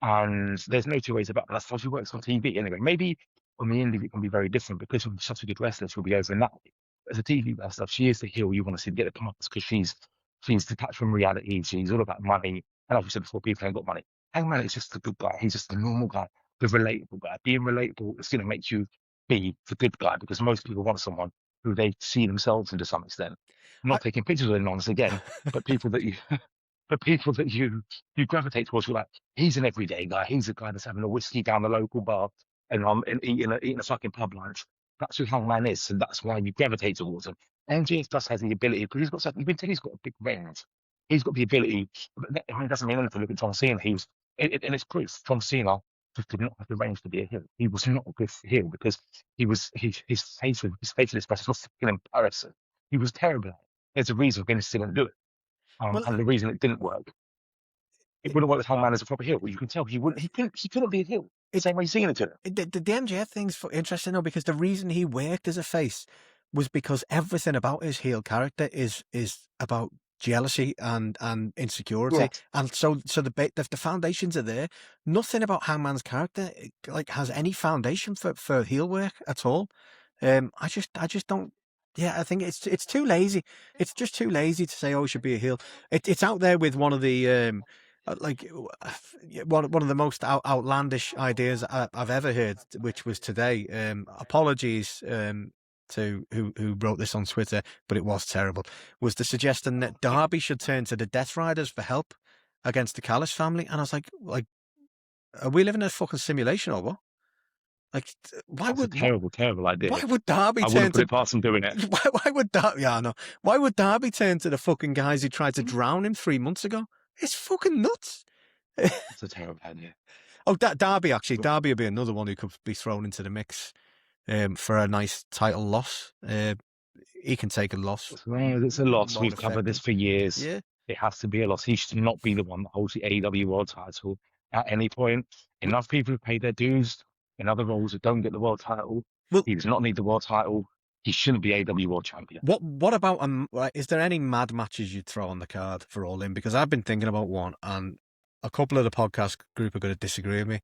S1: and there's no two ways about it. That's how she works on TV anyway. Maybe on the indie it can be very different because she's such a good wrestler. She'll be over in that. As a TV wrestler, she is the heel you want to see get the comeuppance because she's detached from reality. She's all about money, and like we said before, people ain't got money. Hangman is just a good guy. He's just a normal guy, the relatable guy. Being relatable is going to make you be the good guy because most people want someone who they see themselves in to some extent. I'm not taking pictures of the nonce again, but people that you gravitate towards. You're like, he's an everyday guy. He's a guy that's having a whiskey down the local bar and eating a fucking pub lunch. That's who Hangman is, and that's why you gravitate towards him. MJF just has the ability because he's got something. You can tell he's got a big range. He's got the ability. But it doesn't mean anything. Look at John Cena. And it's proof. John Cena just did not have the range to be a heel. He was not a good heel because his facial expression was in comparison. He was terrible at it. There's a reason Guinness didn't do it, and the reason it didn't work. It wouldn't work with Hangman as a proper heel. But you can tell he couldn't be a heel. The same way Cena did it.
S2: The MJF thing's interesting though because the reason he worked as a face was because everything about his heel character is about jealousy and insecurity, yes. And so the foundations are there. Nothing about Hangman's character like has any foundation for heel work at all. I just don't. Yeah, I think it's too lazy. It's just too lazy to say, oh, he should be a heel. It's out there with one of the one of the most outlandish ideas I've ever heard, which was today. Apologies to who wrote this on Twitter, but it was terrible. Was the suggestion that Darby should turn to the Death Riders for help against the Callis family, and I was like, are we living in a fucking simulation or what? Like,
S1: why would terrible idea?
S2: Why would Darby?
S1: I wouldn't put it past him doing it.
S2: Why would Darby? Yeah, I know. Why would Darby turn to the fucking guys who tried to drown him 3 months ago? It's fucking nuts.
S1: It's a terrible idea.
S2: Oh, Darby would be another one who could be thrown into the mix for a nice title loss. he can take a loss.
S1: Man, it's a loss. We've covered this for years.
S2: Yeah.
S1: It has to be a loss. He should not be the one that holds the AEW World Title at any point. Enough people have paid their dues in other roles that don't get the World Title.
S2: Well,
S1: he does not need the World Title. He shouldn't be AEW World Champion.
S2: What about is there any mad matches you'd throw on the card for All In? Because I've been thinking about one, and a couple of the podcast group are going to disagree with me.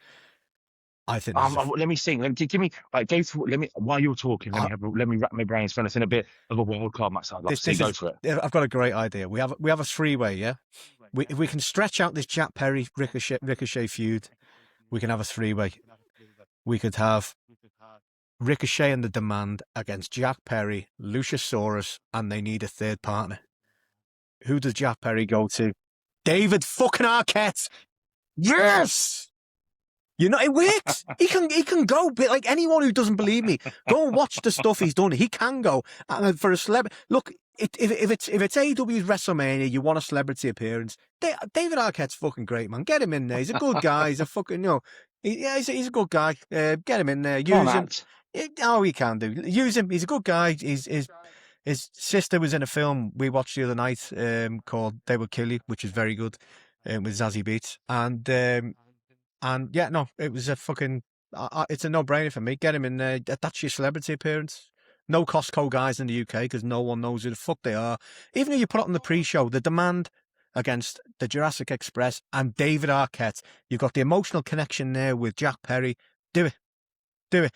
S2: I think.
S1: Let me think. Give me. Let me. While you're talking, let me wrap my brains for anything a bit of a wild card match. I'd love to see. Go for it.
S2: I've got a great idea. We have a three-way. Yeah. If we can stretch out this Jack Perry Ricochet feud, we can have a three-way. We could have Ricochet and the Demand against Jack Perry, Luchasaurus, and they need a third partner. Who does Jack Perry go to? David fucking Arquette. Yes. You know, it works. He can go, but like anyone who doesn't believe me, go and watch the stuff he's done. He can go. And for a celebrity, look, if it's AEW's WrestleMania, you want a celebrity appearance. David Arquette's fucking great, man. Get him in there. He's a good guy. He's a fucking, he's a good guy. Get him in there. Use him. He can do. Use him. He's a good guy. His sister was in a film we watched the other night called They Will Kill You, which is very good, with Zazie Beetz. And yeah, no, it was a fucking, it's a no-brainer for me. Get him in there. That's your celebrity appearance. No Costco guys in the UK because no one knows who the fuck they are. Even if you put it on the pre-show, the Demand against the Jurassic Express and David Arquette, you've got the emotional connection there with Jack Perry. Do it. Do it.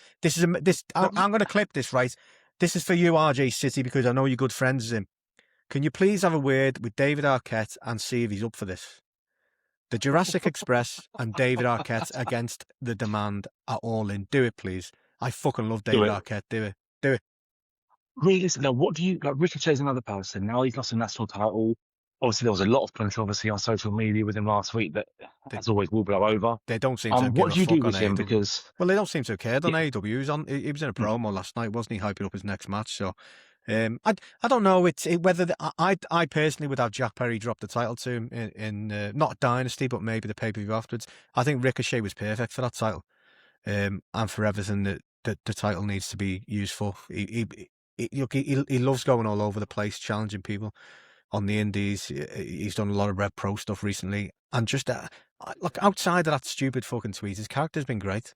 S2: I'm going to clip this, right? This is for you, RJ City, because I know you're good friends with him. Can you please have a word with David Arquette and see if he's up for this? The Jurassic Express and David Arquette against the Demand are All In. Do it, please. I fucking love David Arquette. Do it. Do it.
S1: Really? Now, what do you like? Ricochet's another person. Now he's lost a national title. Obviously, there was a lot of controversy on social media with him last week that, as always, will blow over.
S2: They don't seem to
S1: what do you do with him? Because
S2: they don't seem to have cared on AEW. He was in a promo last night, wasn't he? Hyping up his next match. So I don't know. I personally would have Jack Perry drop the title to him in not Dynasty, but maybe the pay-per-view afterwards. I think Ricochet was perfect for that title, and for everything that the title needs to be used for. He loves going all over the place, challenging people on the indies. He's done a lot of Rev Pro stuff recently, and just look, outside of that stupid fucking tweet, his character's been great.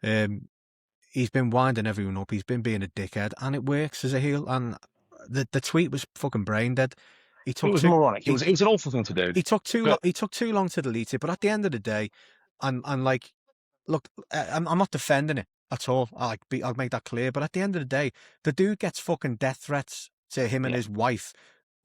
S2: He's been winding everyone up. He's been being a dickhead, and it works as a heel. And the tweet was fucking brain dead.
S1: It was moronic. It was an awful thing to do.
S2: He took too long to delete it. But at the end of the day, I'm like, look, I'm not defending it at all. I'll make that clear. But at the end of the day, the dude gets fucking death threats to him and his wife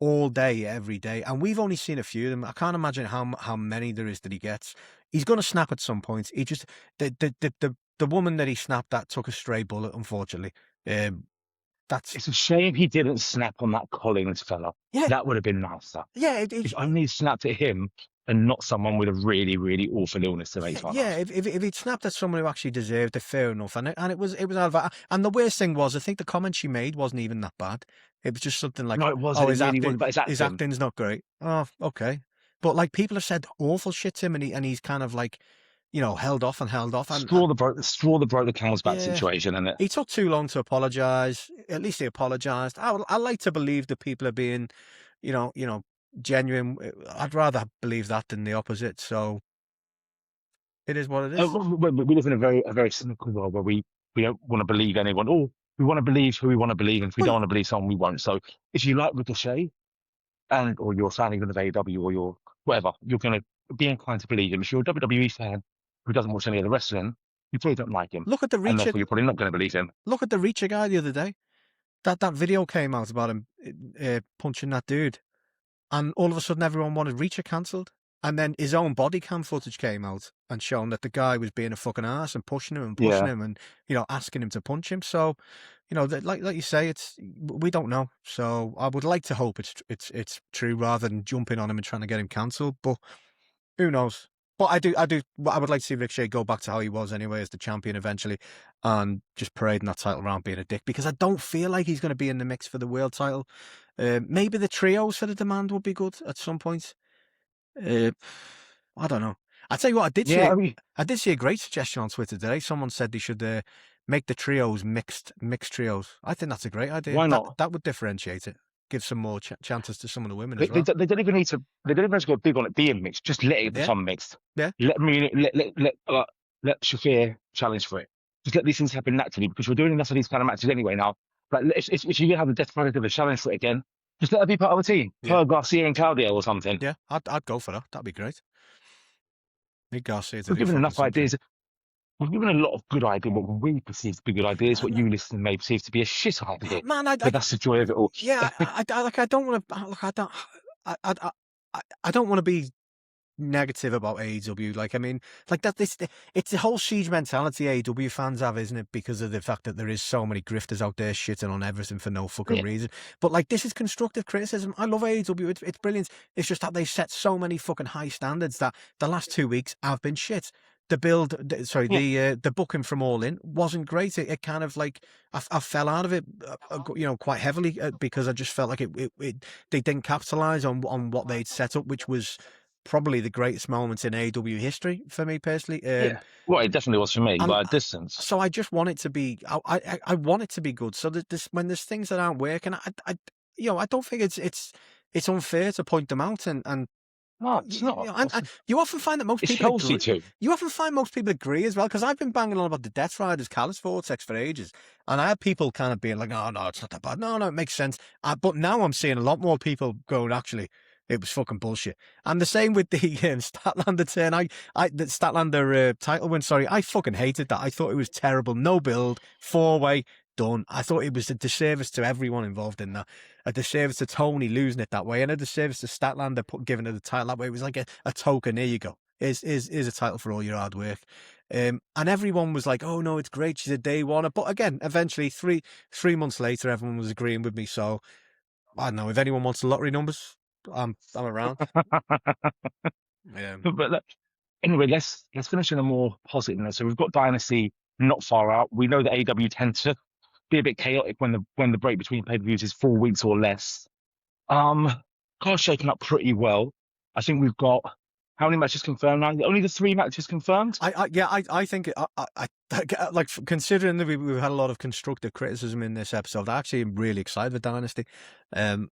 S2: all day, every day, and we've only seen a few of them. I can't imagine how many there is that he gets. He's going to snap at some point. He just the woman that he snapped at took a stray bullet, unfortunately. It's
S1: a shame he didn't snap on that Collins fella. Yeah, that would have been nicer.
S2: Yeah,
S1: if only he snapped at him and not someone with a really, really awful illness to make fun of.
S2: Yeah, if he'd snapped at someone who actually deserved it, fair enough. And it was out of that. And the worst thing was, I think the comment she made wasn't even that bad. It was just something like,
S1: no, it wasn't.
S2: His acting's not great. Oh, okay. But like people have said awful shit to him, and he's kind of like, held off. And
S1: straw that broke the camel's back situation, isn't it?
S2: He took too long to apologise. At least he apologised. I like to believe that people are being, genuine. I'd rather believe that than the opposite. So it is what it is.
S1: We live in a very cynical world where we don't want to believe anyone. Or we want to believe who we want to believe, and if we don't want to believe someone, we won't. So if you like Ricochet, or you're a fan even of AEW, or you're whatever, you're going to be inclined to believe him. If you're a WWE fan who doesn't watch any other wrestling, you probably don't like him.
S2: Look at the Reacher.
S1: And therefore, you're probably not going to believe him.
S2: Look at the Reacher guy the other day. That video came out about him punching that dude, and all of a sudden everyone wanted Reacher cancelled. And then his own body cam footage came out and shown that the guy was being a fucking ass and pushing him and asking him to punch him. So, like you say, we don't know. So I would like to hope it's true rather than jumping on him and trying to get him cancelled. But who knows? But I would like to see Ricochet go back to how he was anyway as the champion eventually, and just parading that title around being a dick, because I don't feel like he's going to be in the mix for the world title. Maybe the trios for the Demand would be good at some point. I don't know. I tell you what, I did see a great suggestion on Twitter today. Someone said they should make the trios mixed trios. I think that's a great idea.
S1: Why not?
S2: That would differentiate it. Give some more chances to some of the women
S1: They,
S2: as well.
S1: they don't even need to. They don't even have to go big on it being mixed. Just let it become mixed.
S2: Yeah.
S1: Let Shafir challenge for it. Just let these things happen naturally because we're doing enough of these kind of matches anyway now. But if you have the Death Rider to challenge for it again, just let her be part of the team. Her, Garcia, and Claudio or something.
S2: Yeah, I'd go for that. That'd be great. Need Garcia to
S1: We've given enough
S2: something.
S1: ideas. We've given a lot of good ideas, what we perceive to be good ideas, what you listeners may perceive to be a shit idea.
S2: Man,
S1: but that's the joy of it all.
S2: Yeah, I don't want to. I don't want to be negative about AEW. Like, I mean, like that. It's the whole siege mentality AEW fans have, isn't it? Because of the fact that there is so many grifters out there shitting on everything for no fucking reason. But like, this is constructive criticism. I love AEW. It's brilliant. It's just that they set so many fucking high standards that the last 2 weeks have been shit. The booking from All In wasn't great. It kind of like I fell out of it, quite heavily because I just felt like they didn't capitalize on what they'd set up, which was probably the greatest moment in AEW history for me personally.
S1: Well, it definitely was for me by a distance.
S2: So I just want it to be. I want it to be good. So that when there's things that aren't working, I don't think it's unfair to point them out and.
S1: No, it's not.
S2: You often find that most
S1: it's
S2: people
S1: healthy too.
S2: You often find most people agree as well, because I've been banging on about the Death Riders Callis Vortex for ages, and I had people kind of being like, "No, it's not that bad. No, it makes sense." But now I'm seeing a lot more people going, "Actually, it was fucking bullshit." And the same with the Statlander turn. The Statlander title win. Sorry, I fucking hated that. I thought it was terrible. No build, 4-way. Done. I thought it was a disservice to everyone involved in that. A disservice to Tony losing it that way, and a disservice to Statlander giving her the title that way. It was like a token. Here you go. Is a title for all your hard work. And everyone was like, "Oh no, it's great. She's a day one." But again, eventually, three months later, everyone was agreeing with me. So I don't know if anyone wants the lottery numbers. I'm around.
S1: But anyway, let's finish on a more positive note. So we've got Dynasty not far out. We know that AEW tends to be a bit chaotic when the break between pay-per-views is 4 weeks or less. Car's shaking up pretty well. I think we've got how many matches confirmed now? Only the 3 matches confirmed.
S2: I think like considering that we've had a lot of constructive criticism in this episode, I actually am really excited for Dynasty. I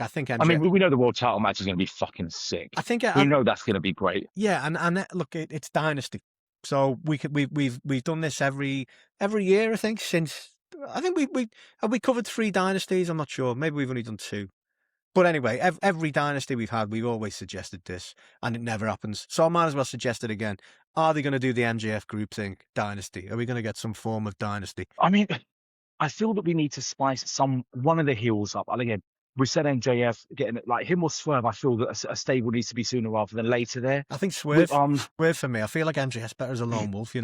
S2: think MJF,
S1: I mean, we know the world title match is going to be fucking sick.
S2: I think
S1: we know that's going to be great.
S2: Yeah, and look, it's Dynasty. So we've done this every year, I think, since I think we covered 3 dynasties. I'm not sure. Maybe we've only done 2. But anyway, every dynasty we've had, we've always suggested this, and it never happens. So I might as well suggest it again. Are they going to do the MJF group thing dynasty? Are we going to get some form of dynasty?
S1: I mean, I feel that we need to spice one of the heels up. And again, we said MJF getting it, like him or Swerve. I feel that a stable needs to be sooner rather than later there.
S2: I think Swerve for me. I feel like MJF's better as a lone wolf,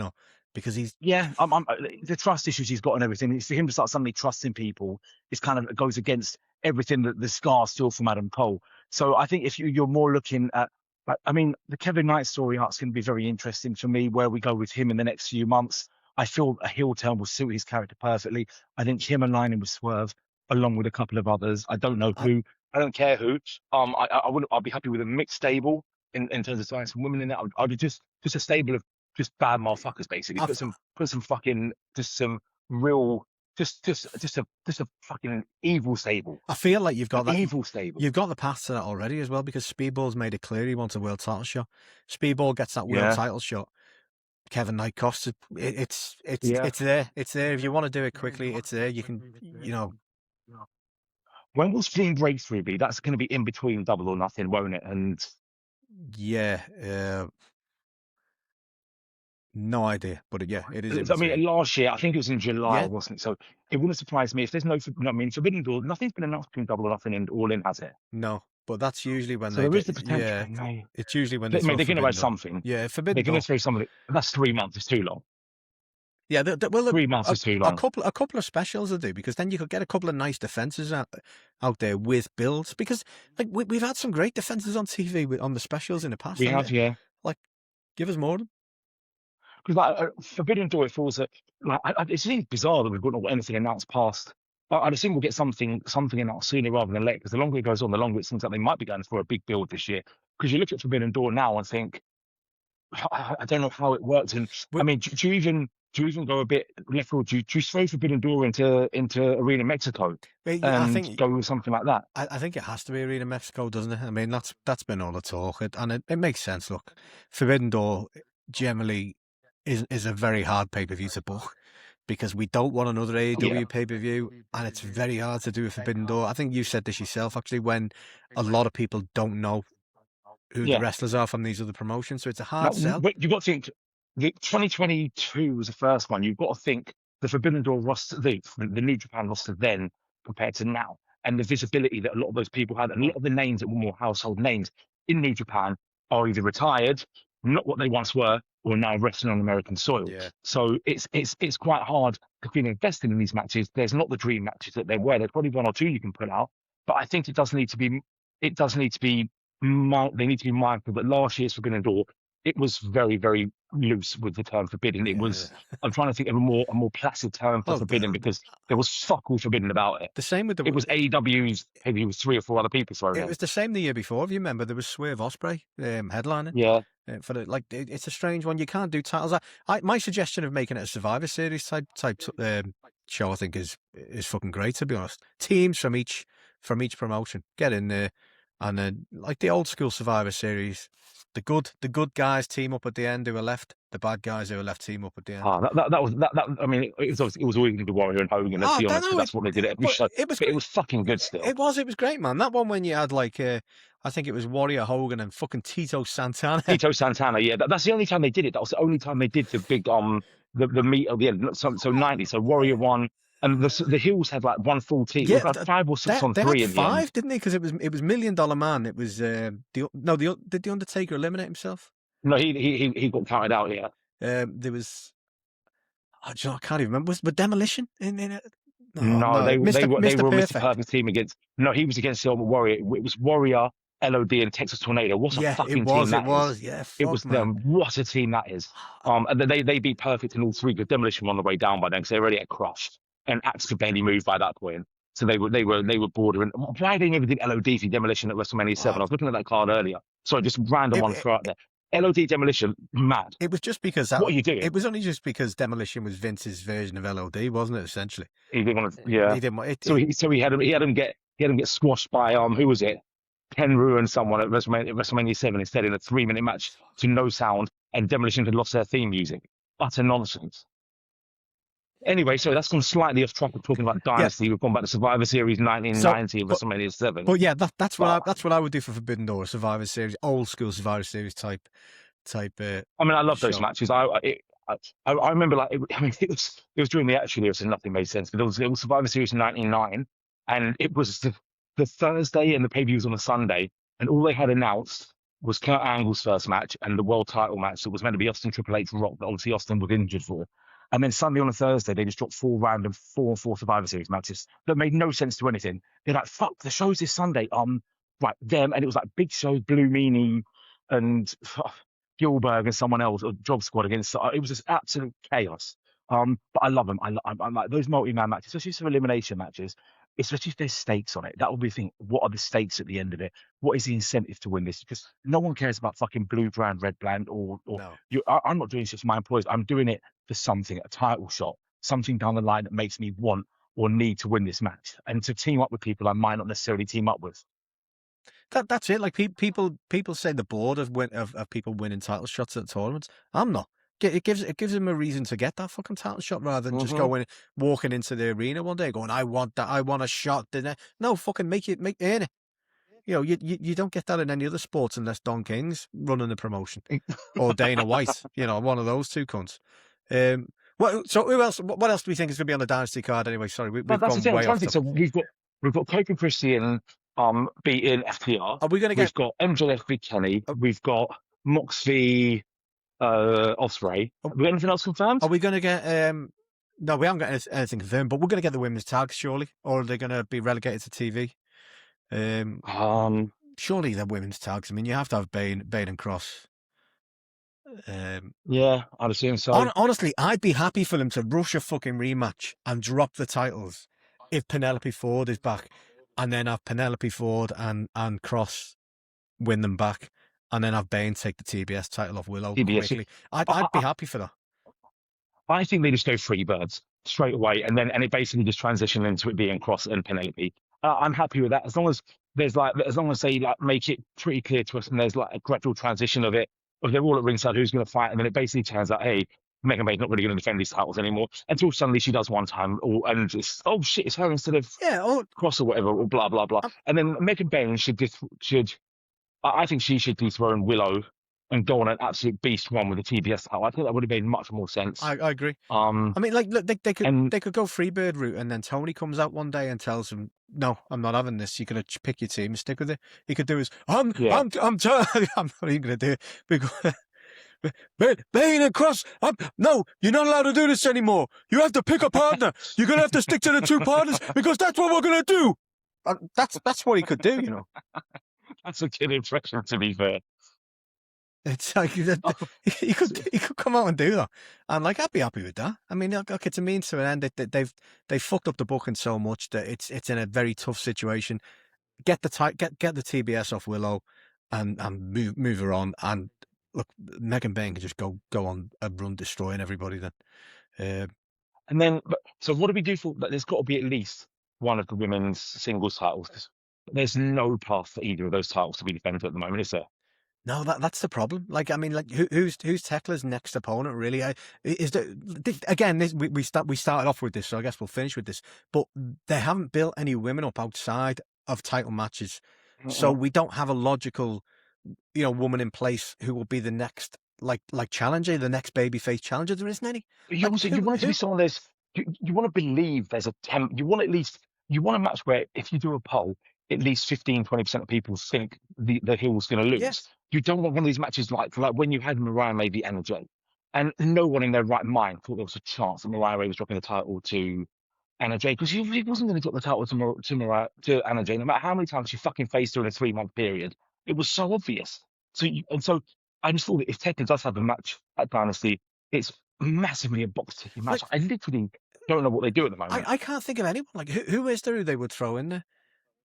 S2: because he's
S1: the trust issues he's got and everything. It's for him to start suddenly trusting people. It's kind of, it goes against everything that the scar still from Adam Cole. So I think if you're more looking at, the Kevin Knight story arc's going to be very interesting for me, where we go with him in the next few months. I feel a heel turn will suit his character perfectly. I think him aligning with Swerve, along with a couple of others. I don't know who. I don't care who. I'll be happy with a mixed stable in terms of signing some women in that. I'd be just a stable of just bad motherfuckers, basically. Put some fucking some real just a fucking evil stable.
S2: I feel like you've got that
S1: evil stable.
S2: You've got the path to that already as well, because Speedball's made it clear he wants a world title shot. Speedball gets that world title shot. Kevin Knight costs it. It's there. It's there. If you want to do it quickly, it's there. You can,
S1: When will Stream Breakthrough be? That's going to be in between Double or Nothing, won't it? And
S2: no idea, but it is.
S1: Last year I think it was in July, wasn't it? So it wouldn't surprise me if there's no. Forbidden Door. Nothing's been announced between Double or Nothing and All In, has it?
S2: No, but that's usually when
S1: there is the potential.
S2: Yeah, it's usually when
S1: they're going to write something.
S2: Yeah, Forbidden.
S1: They're going to throw something. That's 3 months. It's too long.
S2: Yeah,
S1: 3 months is too long.
S2: A couple of specials will do, because then you could get a couple of nice defenses out there with builds. Because like we've had some great defenses on TV on the specials in the past.
S1: We have, yeah.
S2: Like, give us more of them.
S1: Because Forbidden Door, it feels that it's really bizarre that we've not got anything announced past. I'd assume we'll get something announced sooner rather than later. Because the longer it goes on, the longer it seems like they might be going for a big build this year. Because you look at Forbidden Door now and think, I don't know how it works. And do you even do you even go a bit left field? Do you throw Forbidden Door into Arena Mexico
S2: I
S1: and
S2: think
S1: go with something like that?
S2: I think it has to be Arena Mexico, doesn't it? I mean, that's been all the talk, and it makes sense. Look, Forbidden Door generally is a very hard pay-per-view to book because we don't want another AEW pay-per-view, and it's very hard to do a Forbidden Door. I think you said this yourself, actually, when a lot of people don't know who the wrestlers are from these other promotions, so it's a hard sell.
S1: But you've got to think, 2022 was the first one. You've got to think the Forbidden Door roster, the New Japan roster then compared to now, and the visibility that a lot of those people had, and a lot of the names that were more household names in New Japan are either retired, not what they once were, or now wrestling on American soil.
S2: Yeah.
S1: So it's quite hard to feel invested in these matches. There's not the dream matches that they were. There's probably one or two you can put out, but I think it does need to be. They need to be mindful that last year's Forbidden Door, it was very, very loose with the term forbidden. It was, I'm trying to think of a more placid term for forbidden, because there was fuck all forbidden about it.
S2: The same with
S1: it was AEW's, maybe it was 3 or 4 other people. Sorry,
S2: it was the same the year before. If you remember, there was Swerve Ospreay headlining.
S1: Yeah.
S2: For it's a strange one. You can't do titles. My suggestion of making it a Survivor Series type show, I think, is fucking great, to be honest. Teams from each promotion get in there. And then, like the old school Survivor Series, the good guys team up at the end who are left, the bad guys who are left team up at the end.
S1: That I mean, it was always going to be Warrior and Hogan. Let's be honest, that's what they did at every show. It was fucking good still.
S2: It was great, man. That one when you had I think it was Warrior, Hogan, and fucking Tito Santana.
S1: Tito Santana, yeah. That's the only time they did it. That was the only time they did the big the meet at the end. So 90. So Warrior won. And the Hills had like one full team. Yeah, it was like 5 or 6 on 3
S2: had
S1: in the
S2: 5,
S1: end.
S2: Didn't they? Because it was $1 Million Man. It was did the Undertaker eliminate himself?
S1: No, he got counted out. Yeah.
S2: There was. I can't even remember. Was Demolition in it?
S1: No, they were
S2: Mr.
S1: Perfect team against. No, he was against the Warrior. It was Warrior, LOD, and Texas Tornado. What a fucking team that is.
S2: Yeah,
S1: it was them. What a team that is. And they beat Perfect in all 3 because Demolition were on the way down by then because they already had crushed. And Axe could barely move by that point. So they were bordering. Why they never did LOD for Demolition at WrestleMania 7? I was looking at that card earlier. Sorry, just random one throw out there. LOD Demolition, mad.
S2: It was just because
S1: what are you doing?
S2: It was only just because Demolition was Vince's version of LOD, wasn't it? Essentially,
S1: he didn't want to. Yeah,
S2: he didn't want it.
S1: So he had him get squashed by who was it? Kenru and someone at WrestleMania 7 instead in a 3-minute match to no sound, and Demolition had lost their theme music. Utter nonsense. Anyway, so that's gone slightly off track of talking about Dynasty. We've gone back to Survivor Series 1990 and WrestleMania 7.
S2: But yeah, that's what I would do for Forbidden Door, Survivor Series, old school Survivor Series type. I mean,
S1: I love those matches. I remember it was during the Attitude Era, so nothing made sense. But it was Survivor Series 99, and it was the Thursday, and the pay-per-view was on a Sunday, and all they had announced was Kurt Angle's first match and the world title match that was meant to be Austin Triple H Rock, that obviously Austin was injured for. And then Sunday on a Thursday, they just dropped 4 random 4-4 Survivor Series matches that made no sense to anything. They're like, fuck, the show's this Sunday. Right, them. And it was like Big Show, Blue Meanie, and Gilbert and someone else, or Job Squad against. It was just absolute chaos. But I love them. I like those multi-man matches, especially some elimination matches, especially if there's stakes on it. That would be the thing. What are the stakes at the end of it? What is the incentive to win this? Because no one cares about fucking blue brand, red brand, or no. I'm not doing this just for my employees. I'm doing it for something, a title shot, something down the line that makes me want or need to win this match, and to team up with people I might not necessarily team up with.
S2: That's it. Like people say the board of people winning title shots at tournaments. I'm not. It gives them a reason to get that fucking title shot rather than just walking into the arena one day going, I want that, I want a shot. No, fucking earn it. You know, you don't get that in any other sports unless Don King's running the promotion or Dana White. You know, one of those two cunts. So who else? What else do we think is going to be on the Dynasty card anyway? Sorry, we've gone way off.
S1: So we've got Kofi Christian beating FTR.
S2: Are we going to get?
S1: We've got MJF v Kenny. We've got Mox v Ospreay. Have we got anything else confirmed?
S2: Are we going to get? No, we haven't got anything confirmed. But we're going to get the women's tags, surely, or are they going to be relegated to TV? Surely they're women's tags. I mean, you have to have Bane and Cross.
S1: Yeah, I'd assume so.
S2: Honestly, I'd be happy for them to rush a fucking rematch and drop the titles if Penelope Ford is back, and then have Penelope Ford and Cross win them back, and then have Bane take the TBS title off Willow quickly. I'd be happy for that.
S1: I think they just go free birds straight away, and it basically just transition into it being Cross and Penelope. I'm happy with that as long as as long as they like make it pretty clear to us, and there's like a gradual transition of it. If they're all at ringside, who's going to fight, and then it basically turns out, hey, Megan Page not really going to defend these titles anymore until suddenly she does one time, and it's oh shit, it's her instead of Cross or whatever, or blah blah blah. And then Megan Page should I think she should dethrone Willow and go on an absolute beast run with the TBS title. I think that would have made much more sense.
S2: I agree. I mean, like, look, they could go Freebird route, and then Tony comes out one day and tells him, "No, I'm not having this. You're gonna pick your team and stick with it." He could do his, I'm not even gonna do it because Bane and Cross. No, you're not allowed to do this anymore. You have to pick a partner. You're gonna have to stick to the two partners because that's what we're gonna do. That's what he could do, you know.
S1: That's a good impression, to be fair.
S2: It's like he could come out and do that, and like I'd be happy with that. I mean, look, it's a means to an end. They've fucked up the booking so much that it's in a very tough situation. Get the TBS off Willow, and move her on. And look, Megan Page can just go on a run destroying everybody then.
S1: And then, so what do we do for? There's got to be at least one of the women's singles titles. There's no path for either of those titles to be defended at the moment, is there?
S2: No, that's the problem. Like, I mean, like, who's Tekla's next opponent? Really, is there again? We started off with this, so I guess we'll finish with this. But they haven't built any women up outside of title matches, so we don't have a logical, woman in place who will be the next like challenger, the next babyface challenger. There isn't any.
S1: You want it to be someone there's. You want to believe there's a temp. You want a match where if you do a poll, at least 15-20% of people think the heel's going to lose.
S2: Yes.
S1: You don't want one of these matches like when you had Mariah May beat Anna Jay, and no one in their right mind thought there was a chance that Mariah May was dropping the title to Anna Jay, because she wasn't going to drop the title to Anna Jay, no matter how many times she fucking faced her in a 3-month period. It was so obvious. So I just thought that if Tekken does have a match at Dynasty, it's massively a box ticking match. I literally don't know what they do at the moment.
S2: I can't think of anyone. Like, who is there who they would throw in there?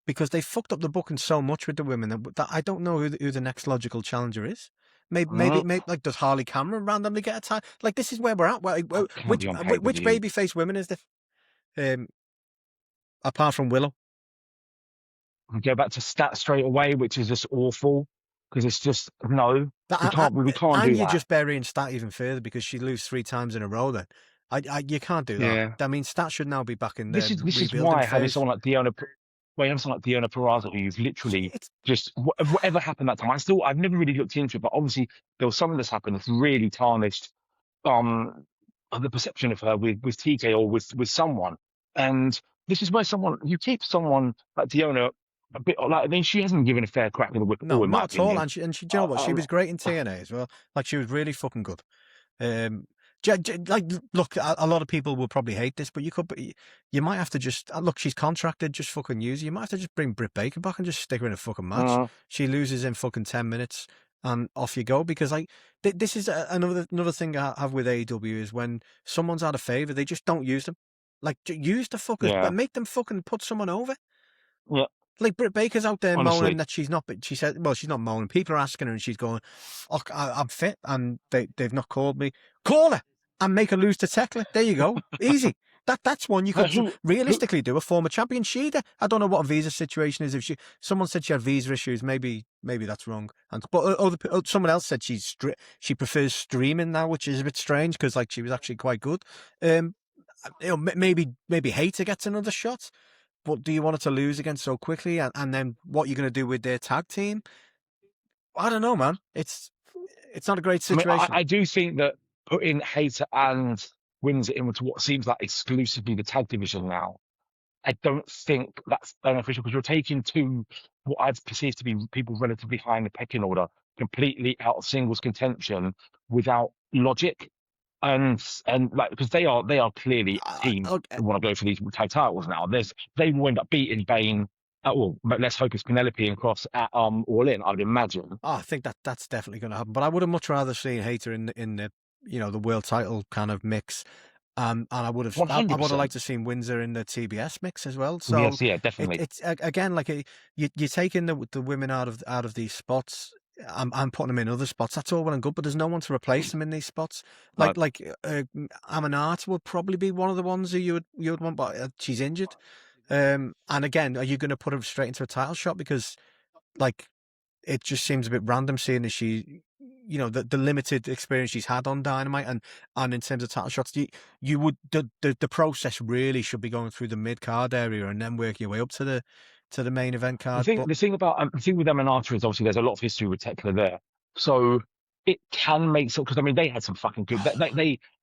S2: Because they fucked up the booking so much with the women that I don't know who the next logical challenger is. Maybe like, does Harley Cameron randomly get a time? Like, this is where we're at. Which babyface women is there? Apart from Willow.
S1: We go back to Stat straight away, which is just awful because it's just no. We can't do that.
S2: And you're just burying Stat even further because she lose 3 times in a row. Then you can't do that. Yeah. I mean, Stat should now be back in there.
S1: This is why having someone like Deonna Purrazzo, who you've literally just whatever happened that time. I've never really looked into it, but obviously there was something that's happened that's really tarnished the perception of her with TK or with someone. And this is where you keep someone like Deonna a bit like. I mean, she hasn't given a fair crack with the whip.
S2: No, not at all. And she, do you know what? She was great in TNA as well. Like, she was really fucking good. Like, look, a lot of people will probably hate this, but you might have to just look. She's contracted, just fucking use her. You might have to just bring Britt Baker back and just stick her in a fucking match. She loses in fucking 10 minutes, and off you go. Because like this is another thing I have with AEW is when someone's out of favor, they just don't use them. Like, use the fuckers, but make them fucking put someone over.
S1: Yeah.
S2: Like, Britt Baker's out there moaning that she's not, but she said, well, she's not moaning. People are asking her and she's going, oh, I'm fit and they've not called me. Call her and make her lose to Tekla. There you go. Easy. That's one you could realistically do, a former champion. Shida. I don't know what a visa situation is. If someone said she had visa issues, maybe that's wrong. But someone else said she prefers streaming now, which is a bit strange because like she was actually quite good. Maybe Hater gets another shot. But do you want her to lose again so quickly? And then what you're going to do with their tag team? I don't know, man. It's not a great situation.
S1: I do think that putting Hater and Windsor into what seems like exclusively the tag division now, I don't think that's beneficial because you're taking two, what I've perceived to be people relatively high in the pecking order, completely out of singles contention without logic. And like, because they are clearly a team who want to go for these tag titles now. They will end up beating Bane. But let's hope it's Penelope and Cross at All In. I'd imagine.
S2: I think that's definitely going to happen. But I would have much rather seen Hater in the the world title kind of mix. And I would have liked to seen Windsor in the TBS mix as well. So
S1: yes, yeah, definitely.
S2: It's again like you're taking the women out of these spots. I'm putting them in other spots. That's all well and good, but there's no one to replace them in these spots.
S1: No.
S2: Like Amanat would probably be one of the ones who you would want, but she's injured. And again, are you going to put her straight into a title shot? Because like it just seems a bit random seeing as she, the limited experience she's had on Dynamite and in terms of title shots, you would the process really should be going through the mid card area and then working your way up to the main event card.
S1: The thing with Emanata is obviously there's a lot of history with Tekla there, so it can make sense because I mean they had some fucking good.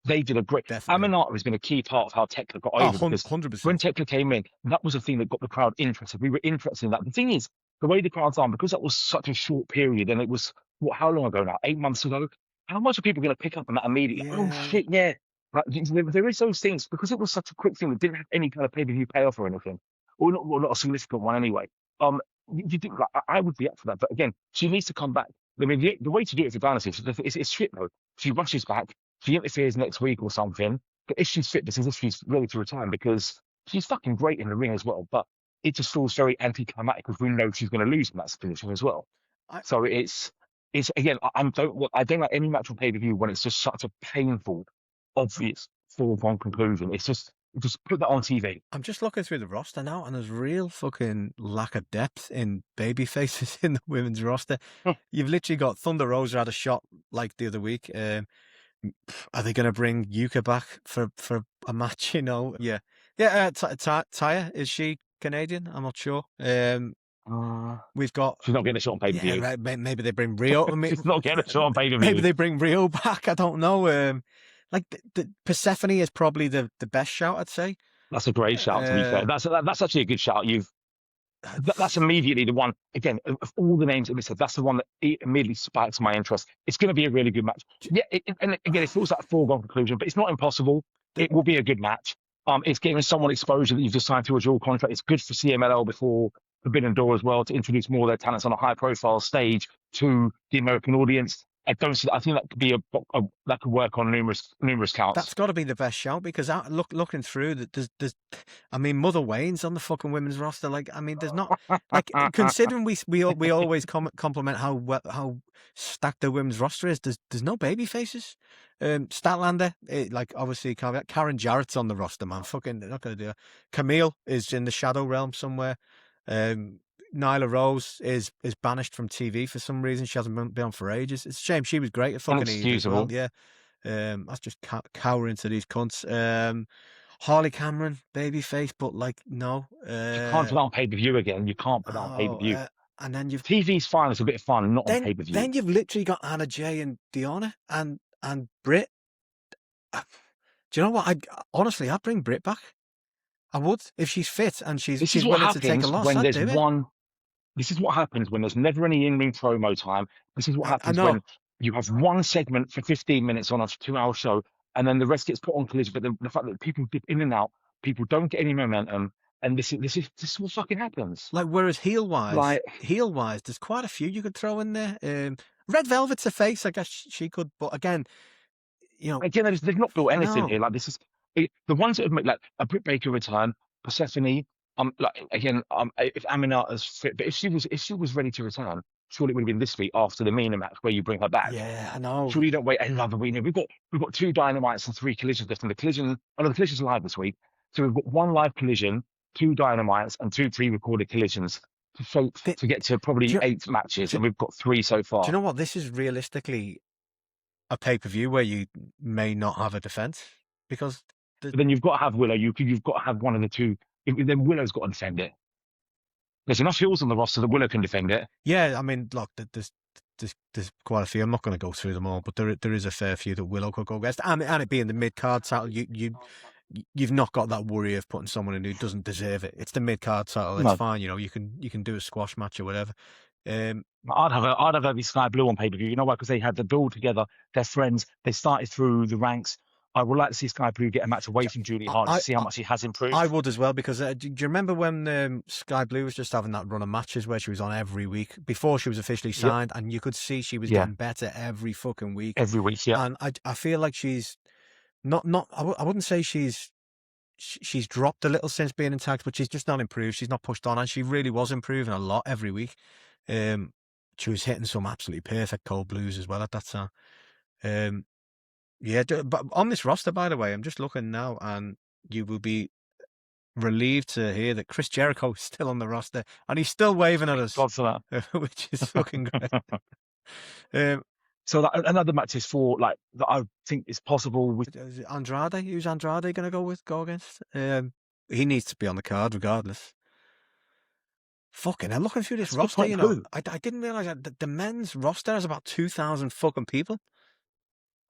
S1: They did a great. Emanata has been a key part of how Tekla got over because
S2: 100%.
S1: when Tekla came in, that was the thing that got the crowd interested. We were interested in that. The thing is, the way the crowd's on, because that was such a short period, and it was how long ago now? 8 months ago. How much are people going to pick up on that immediately?
S2: Yeah.
S1: Oh shit, yeah. Like, there is those things because it was such a quick thing that didn't have any kind of pay-per-view payoff or anything, or not a significant one anyway. You think like, I would be up for that, but again, she needs to come back. I mean, the way to do it for Dynasty is shit though. She rushes back, she interferes next week or something. But if she's fit, this is if she's ready to return because she's fucking great in the ring as well. But it just feels very anticlimactic because we know she's going to lose in that position as well. So it's again, I don't like any match on pay-per-view when it's just such a painful, obvious foregone conclusion. It's just put that on TV.
S2: I'm just looking through the roster now, and there's real fucking lack of depth in baby faces in the women's roster. You've literally got Thunder Rosa had a shot like the other week. Are they going to bring Yuka back for a match? Yeah. Taya, is she Canadian? I'm not sure. We've got.
S1: She's not getting a shot on pay-per-view.
S2: Yeah, right, maybe they bring Rio.
S1: She's not getting a shot on pay-per-view.
S2: Maybe they bring Rio back. I don't know. Like the Persephone is probably the best shout, I'd say.
S1: That's a great shout. To be fair, that's actually a good shout. That's immediately the one. Again, of all the names that we said, that's the one that immediately spikes my interest. It's going to be a really good match. Yeah, and again, it feels like a foregone conclusion, but it's not impossible. It will be a good match. It's giving someone exposure that you've just signed to a dual contract. It's good for CMLL before Forbidden Door as well to introduce more of their talents on a high-profile stage to the American audience. I think that could be that could work on numerous counts.
S2: That's got to be the best shout because looking through that, there's, I mean, Mother Wayne's on the fucking women's roster. Like, I mean, there's not like considering we always compliment how stacked the women's roster is. There's no baby faces. Statlander, like obviously Karen Jarrett's on the roster, man. Fucking, they're not gonna do it. Camille is in the shadow realm somewhere. Nyla Rose is banished from TV for some reason. She hasn't been on for ages. It's a shame. She was great at fucking E as well. Yeah. That's just cowering to these cunts. Harley Cameron, babyface, but like no.
S1: You can't put that on pay-per-view again. You can't put that on pay-per-view.
S2: And then
S1: TV's fine. It's a bit of fun, not on pay-per-view.
S2: Then you've literally got Anna Jay and Deonna and Britt. Do you know what? I'd bring Britt back. I would if she's fit and she's willing to take a loss.
S1: This is what happens when there's never any in-ring promo time. This is what happens when you have one segment for 15 minutes on a 2-hour show, and then the rest gets put on Collision. But the fact that people dip in and out, people don't get any momentum, and this is what fucking happens.
S2: Like whereas heel wise, there's quite a few you could throw in there. Red Velvet's a face, I guess she could, but again,
S1: they've not built anything here. Like this is the ones that have made like a Britt Baker return, Persephone. If Aminata's fit, but if she was ready to return, surely it would have been this week after the Mina match where you bring her back.
S2: Yeah, I know.
S1: Surely you don't wait another week. We've got 2 Dynamites and 3 Collisions left, and the Collision's live this week. So we've got 1 live Collision, 2 Dynamites, and 2 pre-recorded Collisions to get to probably 8 matches, and we've got 3 so far.
S2: Do you know what? This is realistically a pay-per-view where you may not have a defense because
S1: then you've got to have Willow. You've got to have one of the 2. Then Willow's got to defend it. There's enough heels on the roster that Willow can defend it.
S2: Yeah, I mean, look, there's quite a few. I'm not going to go through them all, but there is a fair few that Willow could go against. And it being the mid-card title, you've not got that worry of putting someone in who doesn't deserve it. It's the mid-card title. It's fine. You can do a squash match or whatever.
S1: I'd have every Sky Blue on pay-per-view. You know why? Because they had the build together. They're friends. They started through the ranks. I would like to see Sky Blue get a match away from Julie Hart to see how much he has improved.
S2: I would as well, because do you remember when Sky Blue was just having that run of matches where she was on every week before she was officially signed, and you could see she was getting better every fucking week.
S1: Every week, yeah.
S2: And I feel like she's not. I wouldn't say she's dropped a little since being in tags, but she's just not improved. She's not pushed on, and she really was improving a lot every week. she was hitting some absolutely perfect cold blues as well at that time. But on this roster, by the way, I'm just looking now, and you will be relieved to hear that Chris Jericho is still on the roster, and he's still waving at us,
S1: God for that.
S2: which is fucking great.
S1: So another match is for like that I think is possible.
S2: Is it Andrade? Who's Andrade going to go against? He needs to be on the card regardless. Fucking, I'm looking through this roster, you know. I didn't realize that the men's roster has about 2,000 fucking people.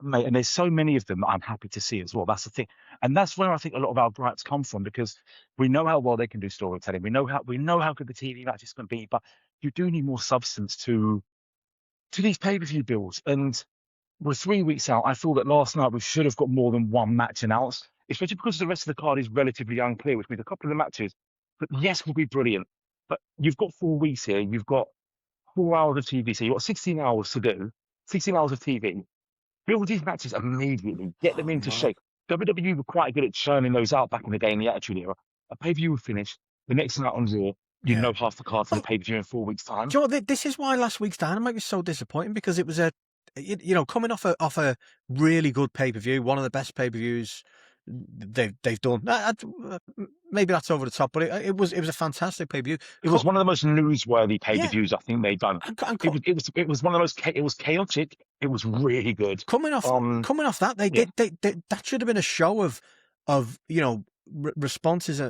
S1: Mate, and there's so many of them that I'm happy to see as well. That's the thing. And that's where I think a lot of our gripes come from, because we know how well they can do storytelling. We know how good the TV matches can be, but you do need more substance to these pay-per-view builds. And we're 3 weeks out. I feel that last night we should have got more than one match announced, especially because the rest of the card is relatively unclear, which means a couple of the matches, but yes, will be brilliant. But you've got 4 weeks here. You've got 4 hours of TV. So you've got 16 hours to do, 16 hours of TV. Build these matches immediately. Get them into shape. WWE were quite good at churning those out back in the day in the Attitude Era. A pay-per-view would finish. The next night on Raw, you know half the card for the pay-per-view in 4 weeks' time.
S2: Joe, this is why last week's Dynamite was so disappointing, because it was coming off a really good pay-per-view, one of the best pay-per-views they've done. Maybe that's over the top, but it was a fantastic pay-per-view.
S1: It was one of the most newsworthy pay-per-views I think they've done. It was one of the most. It was chaotic. It was really good.
S2: Coming off that, that should have been a show of responses,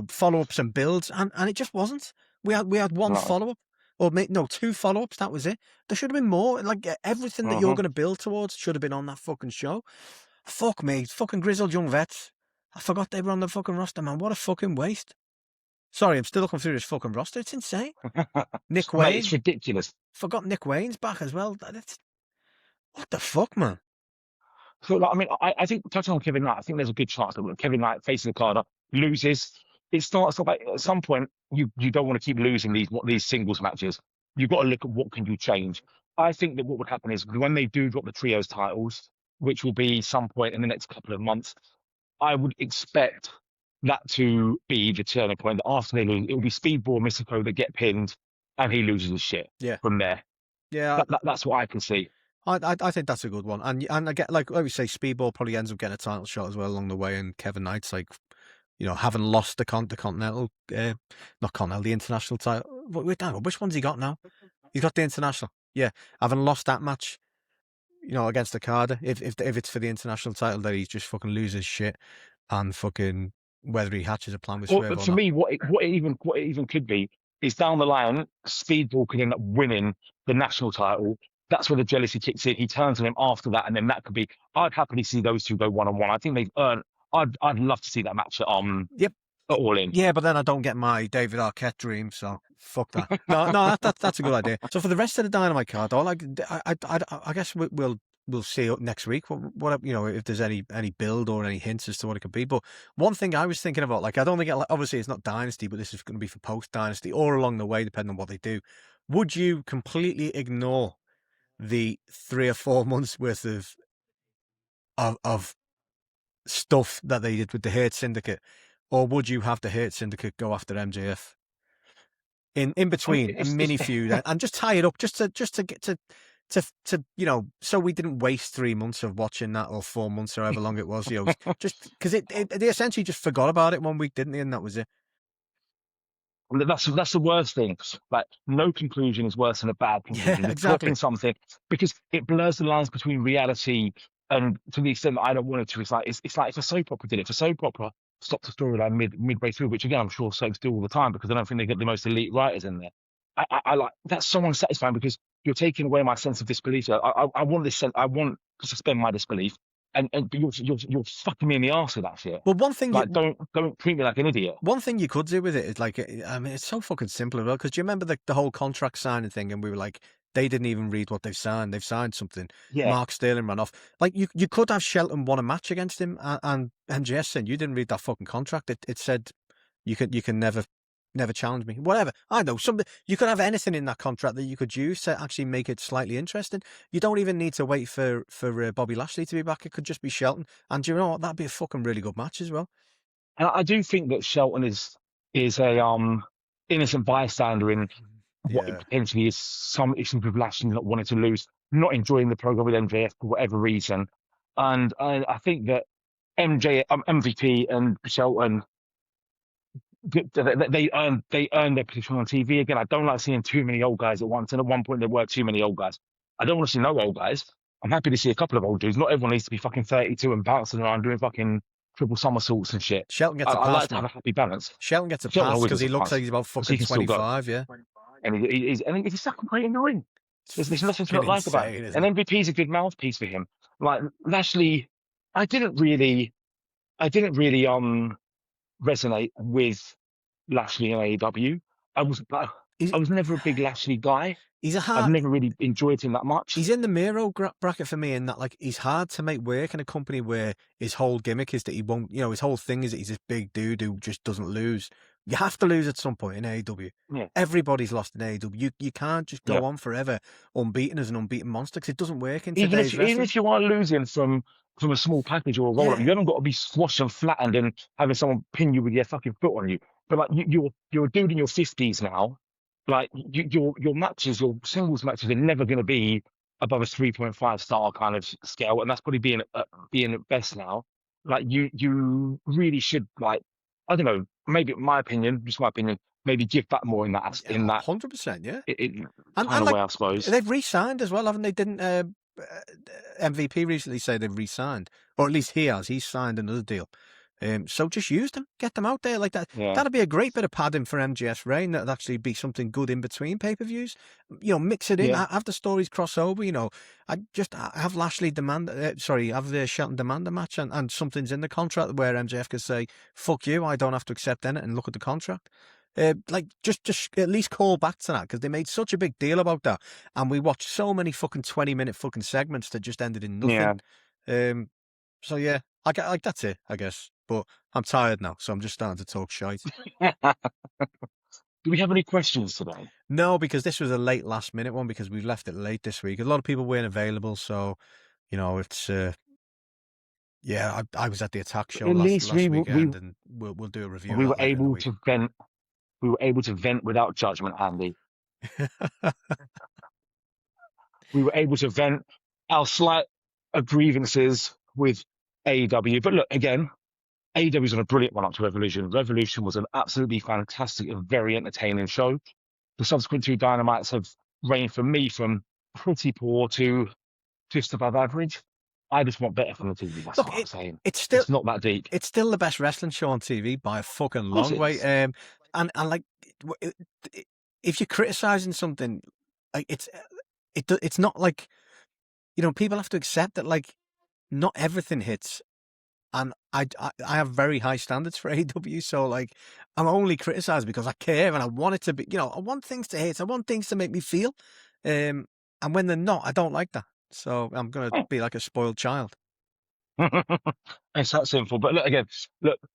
S2: follow-ups and builds, and it just wasn't. We had one follow-up, or two follow-ups. That was it. There should have been more. Like everything that you're going to build towards should have been on that fucking show. Fuck me, fucking grizzled young vets. I forgot they were on the fucking roster, man. What a fucking waste. Sorry, I'm still looking through this fucking roster. It's insane. Nick Wayne.
S1: Mate, it's ridiculous.
S2: Forgot Nick Wayne's back as well. What the fuck, man?
S1: So, I mean, I think, touching on Kevin Knight, I think there's a good chance that when Kevin Knight faces Okada, loses, it starts like at some point, you don't want to keep losing these singles matches. You've got to look at what can you change. I think that what would happen is when they do drop the trios titles, which will be some point in the next couple of months, I would expect that to be the turning point. That after they lose, it will be Speedball Mystico that get pinned, and he loses his shit from there.
S2: Yeah,
S1: that's what I can see.
S2: I think that's a good one, and I get like we say, Speedball probably ends up getting a title shot as well along the way, and Kevin Knight's like, having lost the continental, not continental, the international title. Wait, which one's he got now? He's got the international. Yeah, having lost that match, against Okada, if it's for the international title, that he just fucking loses shit, and fucking whether he hatches a plan with Swerve or not.
S1: For me, what it even could be is down the line, Speedball could end up winning the national title. That's where the jealousy kicks in. He turns on him after that, and then that could be. I'd happily see those two go one-on-one. I think they've earned. I'd love to see that match at All In.
S2: Yeah, but then I don't get my David Arquette dream, so fuck that. No, that's a good idea. So for the rest of the Dynamite card, I guess we'll see next week. What if there's any build or any hints as to what it could be. But one thing I was thinking about, like, I don't think obviously it's not Dynasty, but this is going to be for post Dynasty or along the way, depending on what they do. Would you completely ignore the 3 or 4 months worth of stuff that they did with the Hurt Syndicate, or would you have the Hurt Syndicate go after MJF in between a mini feud and just tie it up, just to get to so we didn't waste 3 months of watching that, or 4 months, or however long it was, just because they essentially just forgot about it 1 week, didn't they? And that was it.
S1: That's the worst thing. Like, no conclusion is worse than a bad conclusion.
S2: Yeah, exactly.
S1: Something, because it blurs the lines between reality and, to the extent that I don't want it to. It's like if a soap opera did it. If a soap opera stopped the storyline midway through, which again I'm sure soaps do all the time, because I don't think they get the most elite writers in there. I like that's so unsatisfying, because you're taking away my sense of disbelief. I want this sense. I want to suspend my disbelief. And you're fucking me in the arse with that shit.
S2: Well, one thing,
S1: like, don't treat me like an idiot.
S2: One thing you could do with it is, like, I mean, it's so fucking simple as well. Because do you remember the whole contract signing thing? And we were like, they didn't even read what they've signed. They've signed something. Yeah. Mark Sterling ran off. Like, you could have Shelton won a match against him, and MJF said, you didn't read that fucking contract. It said you can never challenge me. Whatever. I know, something. You could have anything in that contract that you could use to actually make it slightly interesting. You don't even need to wait for Bobby Lashley to be back. It could just be Shelton. And do you know what? That'd be a fucking really good match as well.
S1: And I do think that Shelton is a innocent bystander in what it potentially is some issues with Lashley not wanting to lose, not enjoying the program with MJF for whatever reason. And I think that MVP and Shelton, they earn their position on TV. Again, I don't like seeing too many old guys at once. And at one point, there were too many old guys. I don't want to see no old guys. I'm happy to see a couple of old dudes. Not everyone needs to be fucking 32 and bouncing around doing fucking triple somersaults and shit.
S2: Shelton gets a pass.
S1: I like to have a happy balance.
S2: Shelton gets a pass because he looks like he's about fucking 25, yeah.
S1: And he's fucking great in the ring. There's nothing to not like about it. And MVP's a good mouthpiece for him. Like Lashley, I didn't really resonate with Lashley and AEW. I was never a big Lashley guy. I've never really enjoyed him that much.
S2: He's in the Miro bracket for me in that, like, he's hard to make work in a company where his whole gimmick is that he won't, his whole thing is that he's this big dude who just doesn't lose. You have to lose at some point in AEW.
S1: Yeah.
S2: Everybody's lost in AEW. You can't just go on forever unbeaten as an unbeaten monster because it doesn't work in today's wrestling. Even
S1: if you are losing from a small package or a roll-up, you haven't got to be squashed and flattened and having someone pin you with their fucking foot on you. But like you're a dude in your 50s now. Like your matches, your singles matches are never going to be above a 3.5 star kind of scale, and that's probably being at best now. Like you really should, like, I don't know, maybe my opinion, maybe give back more in that
S2: 100%, yeah.
S1: And like, way, I suppose
S2: they've re-signed as well, haven't they? Didn't MVP recently say they've re-signed, or at least he has. He's signed another deal. So just use them, get them out there like that. Yeah. That'd be a great bit of padding for MJF's reign. That'd actually be something good in between pay-per-views. Mix it in. Have the stories cross over. I have Lashley have the Shelton demand a match, and something's in the contract where MJF could say, "Fuck you, I don't have to accept anything," and look at the contract. Just at least call back to that because they made such a big deal about that, and we watched so many fucking 20-minute fucking segments that just ended in nothing. Yeah. So yeah, that's it, I guess. But I'm tired now, so I'm just starting to talk shite.
S1: Do we have any questions today?
S2: No, because this was a late last-minute one because we've left it late this week. A lot of people weren't available, so it's I was at the Attack show last weekend, and we'll do a review.
S1: We were able to vent. We were able to vent without judgment, Andy. We were able to vent our slight grievances with AEW. But look, again, AEW's on a brilliant run up to Revolution. Revolution was an absolutely fantastic and very entertaining show. The subsequent two Dynamites have ranged for me from pretty poor to just above average. I just want better from the TV. That's what I'm saying. It's not that deep.
S2: It's still the best wrestling show on TV by a fucking long way. And like, if you're criticizing something, like it's not like, people have to accept that, like, not everything hits. And I have very high standards for AEW, so like I'm only criticized because I care and I want it to be, I want things to hit, I want things to make me feel, and when they're not, I don't like that. So I'm gonna be like a spoiled child.
S1: It's that simple. But look,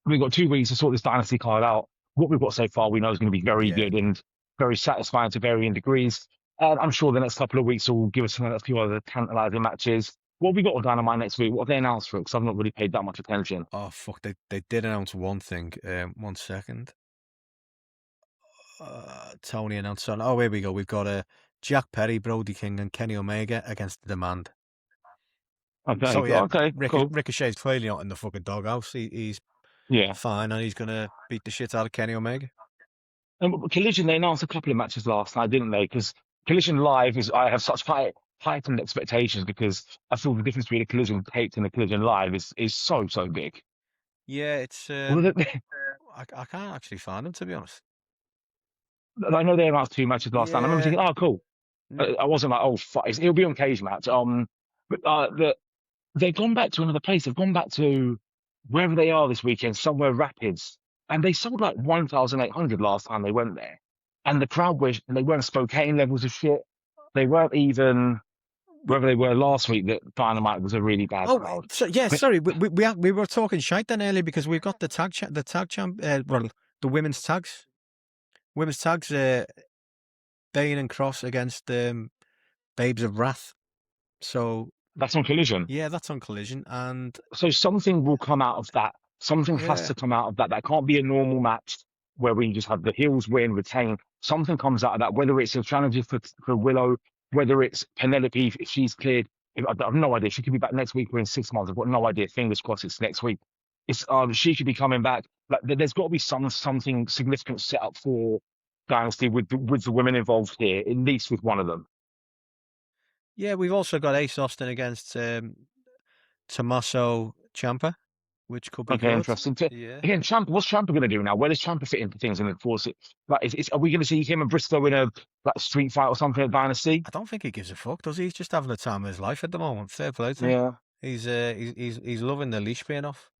S1: we've got 2 weeks to sort this Dynasty card out. What we've got so far, we know is going to be very good and very satisfying to varying degrees. And I'm sure the next couple of weeks will give us a few other tantalizing matches. What have we got on Dynamite next week? What have they announced for it? Because I've not really paid that much attention.
S2: Oh, fuck. They did announce one thing. 1 second. Tony announced on. Oh, here we go. We've got Jack Perry, Brody King, and Kenny Omega against The Demand.
S1: Okay,
S2: so, yeah,
S1: okay, cool.
S2: Ricochet's clearly not in the fucking doghouse. He's fine, and he's going to beat the shit out of Kenny Omega.
S1: And Collision, they announced a couple of matches last night, didn't they? Because Collision Live I have such heightened expectations because I feel the difference between a Collision taped and a Collision Live is so big.
S2: Yeah, it's I can't actually find them, to be honest.
S1: I know they announced 2 matches last night. I remember thinking, oh, cool. I wasn't like, oh, fuck, it'll be on Cage Match. But they've gone back to another place. They've gone back to wherever they are this weekend, somewhere Rapids, and they sold like 1,800 last time they went there. And the crowd they weren't Spokane levels of shit. They weren't even wherever they were last week. That Dynamite was a really bad crowd.
S2: Sorry, we were talking shite then earlier because we've got the women's tags. Women's tags, Bane and Cross against Babes of Wrath. So
S1: that's on Collision.
S2: Yeah, that's on Collision, and
S1: so something will come out of that. Something has to come out of that. That can't be a normal match. where we just have the heels win, retain. Something comes out of that, whether it's a challenger for Willow, whether it's Penelope, if she's cleared. I have no idea. She could be back next week or in 6 months. I've got no idea. Fingers crossed it's next week. It's she could be coming back. Like there's got to be something significant set up for Dynasty with the women involved here, at least with one of them.
S2: Yeah, we've also got Ace Austin against Tommaso Ciampa, which could be
S1: Okay,
S2: good.
S1: interesting.
S2: Yeah.
S1: Again, what's Ciampa going to do now? Where does Ciampa fit into things and enforce it? Like, are we going to see him and Briscoe in a street fight or something at Dynasty?
S2: I don't think he gives a fuck, does he? He's just having the time of his life at the moment. Fair play to him.
S1: Yeah.
S2: He's loving the leash being off.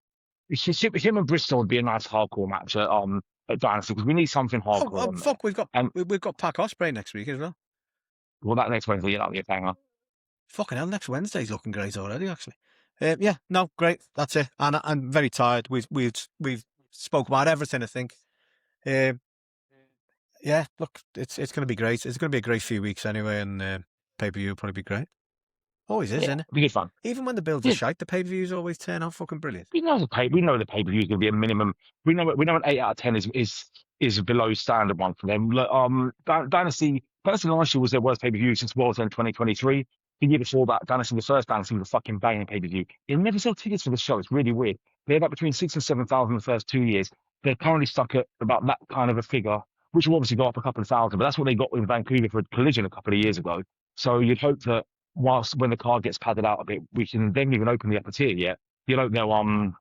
S1: Him and Bristol would be a nice hardcore match at Dynasty because we need something hardcore.
S2: Oh fuck! We've got Pac Ospreay next week as well.
S1: Well, that next Wednesday, that'll be a banger.
S2: Fucking hell! Next Wednesday's looking great already. Actually, yeah, no, great. That's it. And I'm very tired. We've spoke about everything. I think. Yeah, look, it's going to be great. It's going to be a great few weeks anyway, and pay-per-view will probably be great. Always is, isn't it?
S1: It'll be good fun.
S2: Even when the builds are shite, the pay-per-views always turn out fucking brilliant.
S1: We know the pay-per-view is going to be a minimum. We know an 8 out of 10 is below standard one for them. Dynasty last year was their worst pay-per-view since World's End 2023. The year before that, the first Dynasty was a fucking banging pay-per-view. They never sold tickets for the show. It's really weird. They had about between 6,000 and 7,000 the first 2 years. They're currently stuck at about that kind of a figure, which will obviously go up a couple of thousand, but that's what they got in Vancouver for Collision a couple of years ago. So you'd hope that when the card gets padded out a bit, they haven't even opened the upper tier yet. You'd hope they'll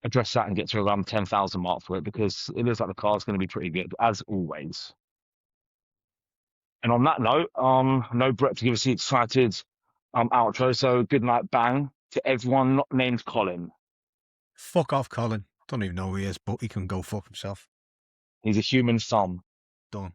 S1: address that and get to around 10,000 mark for it, because it looks like the card's going to be pretty good, as always. And on that note, no Brett to give us the excited outro, so good night, bang, to everyone not named Colin.
S2: Fuck off, Colin. Don't even know who he is, but he can go fuck himself.
S1: He's a human thumb.
S2: Done.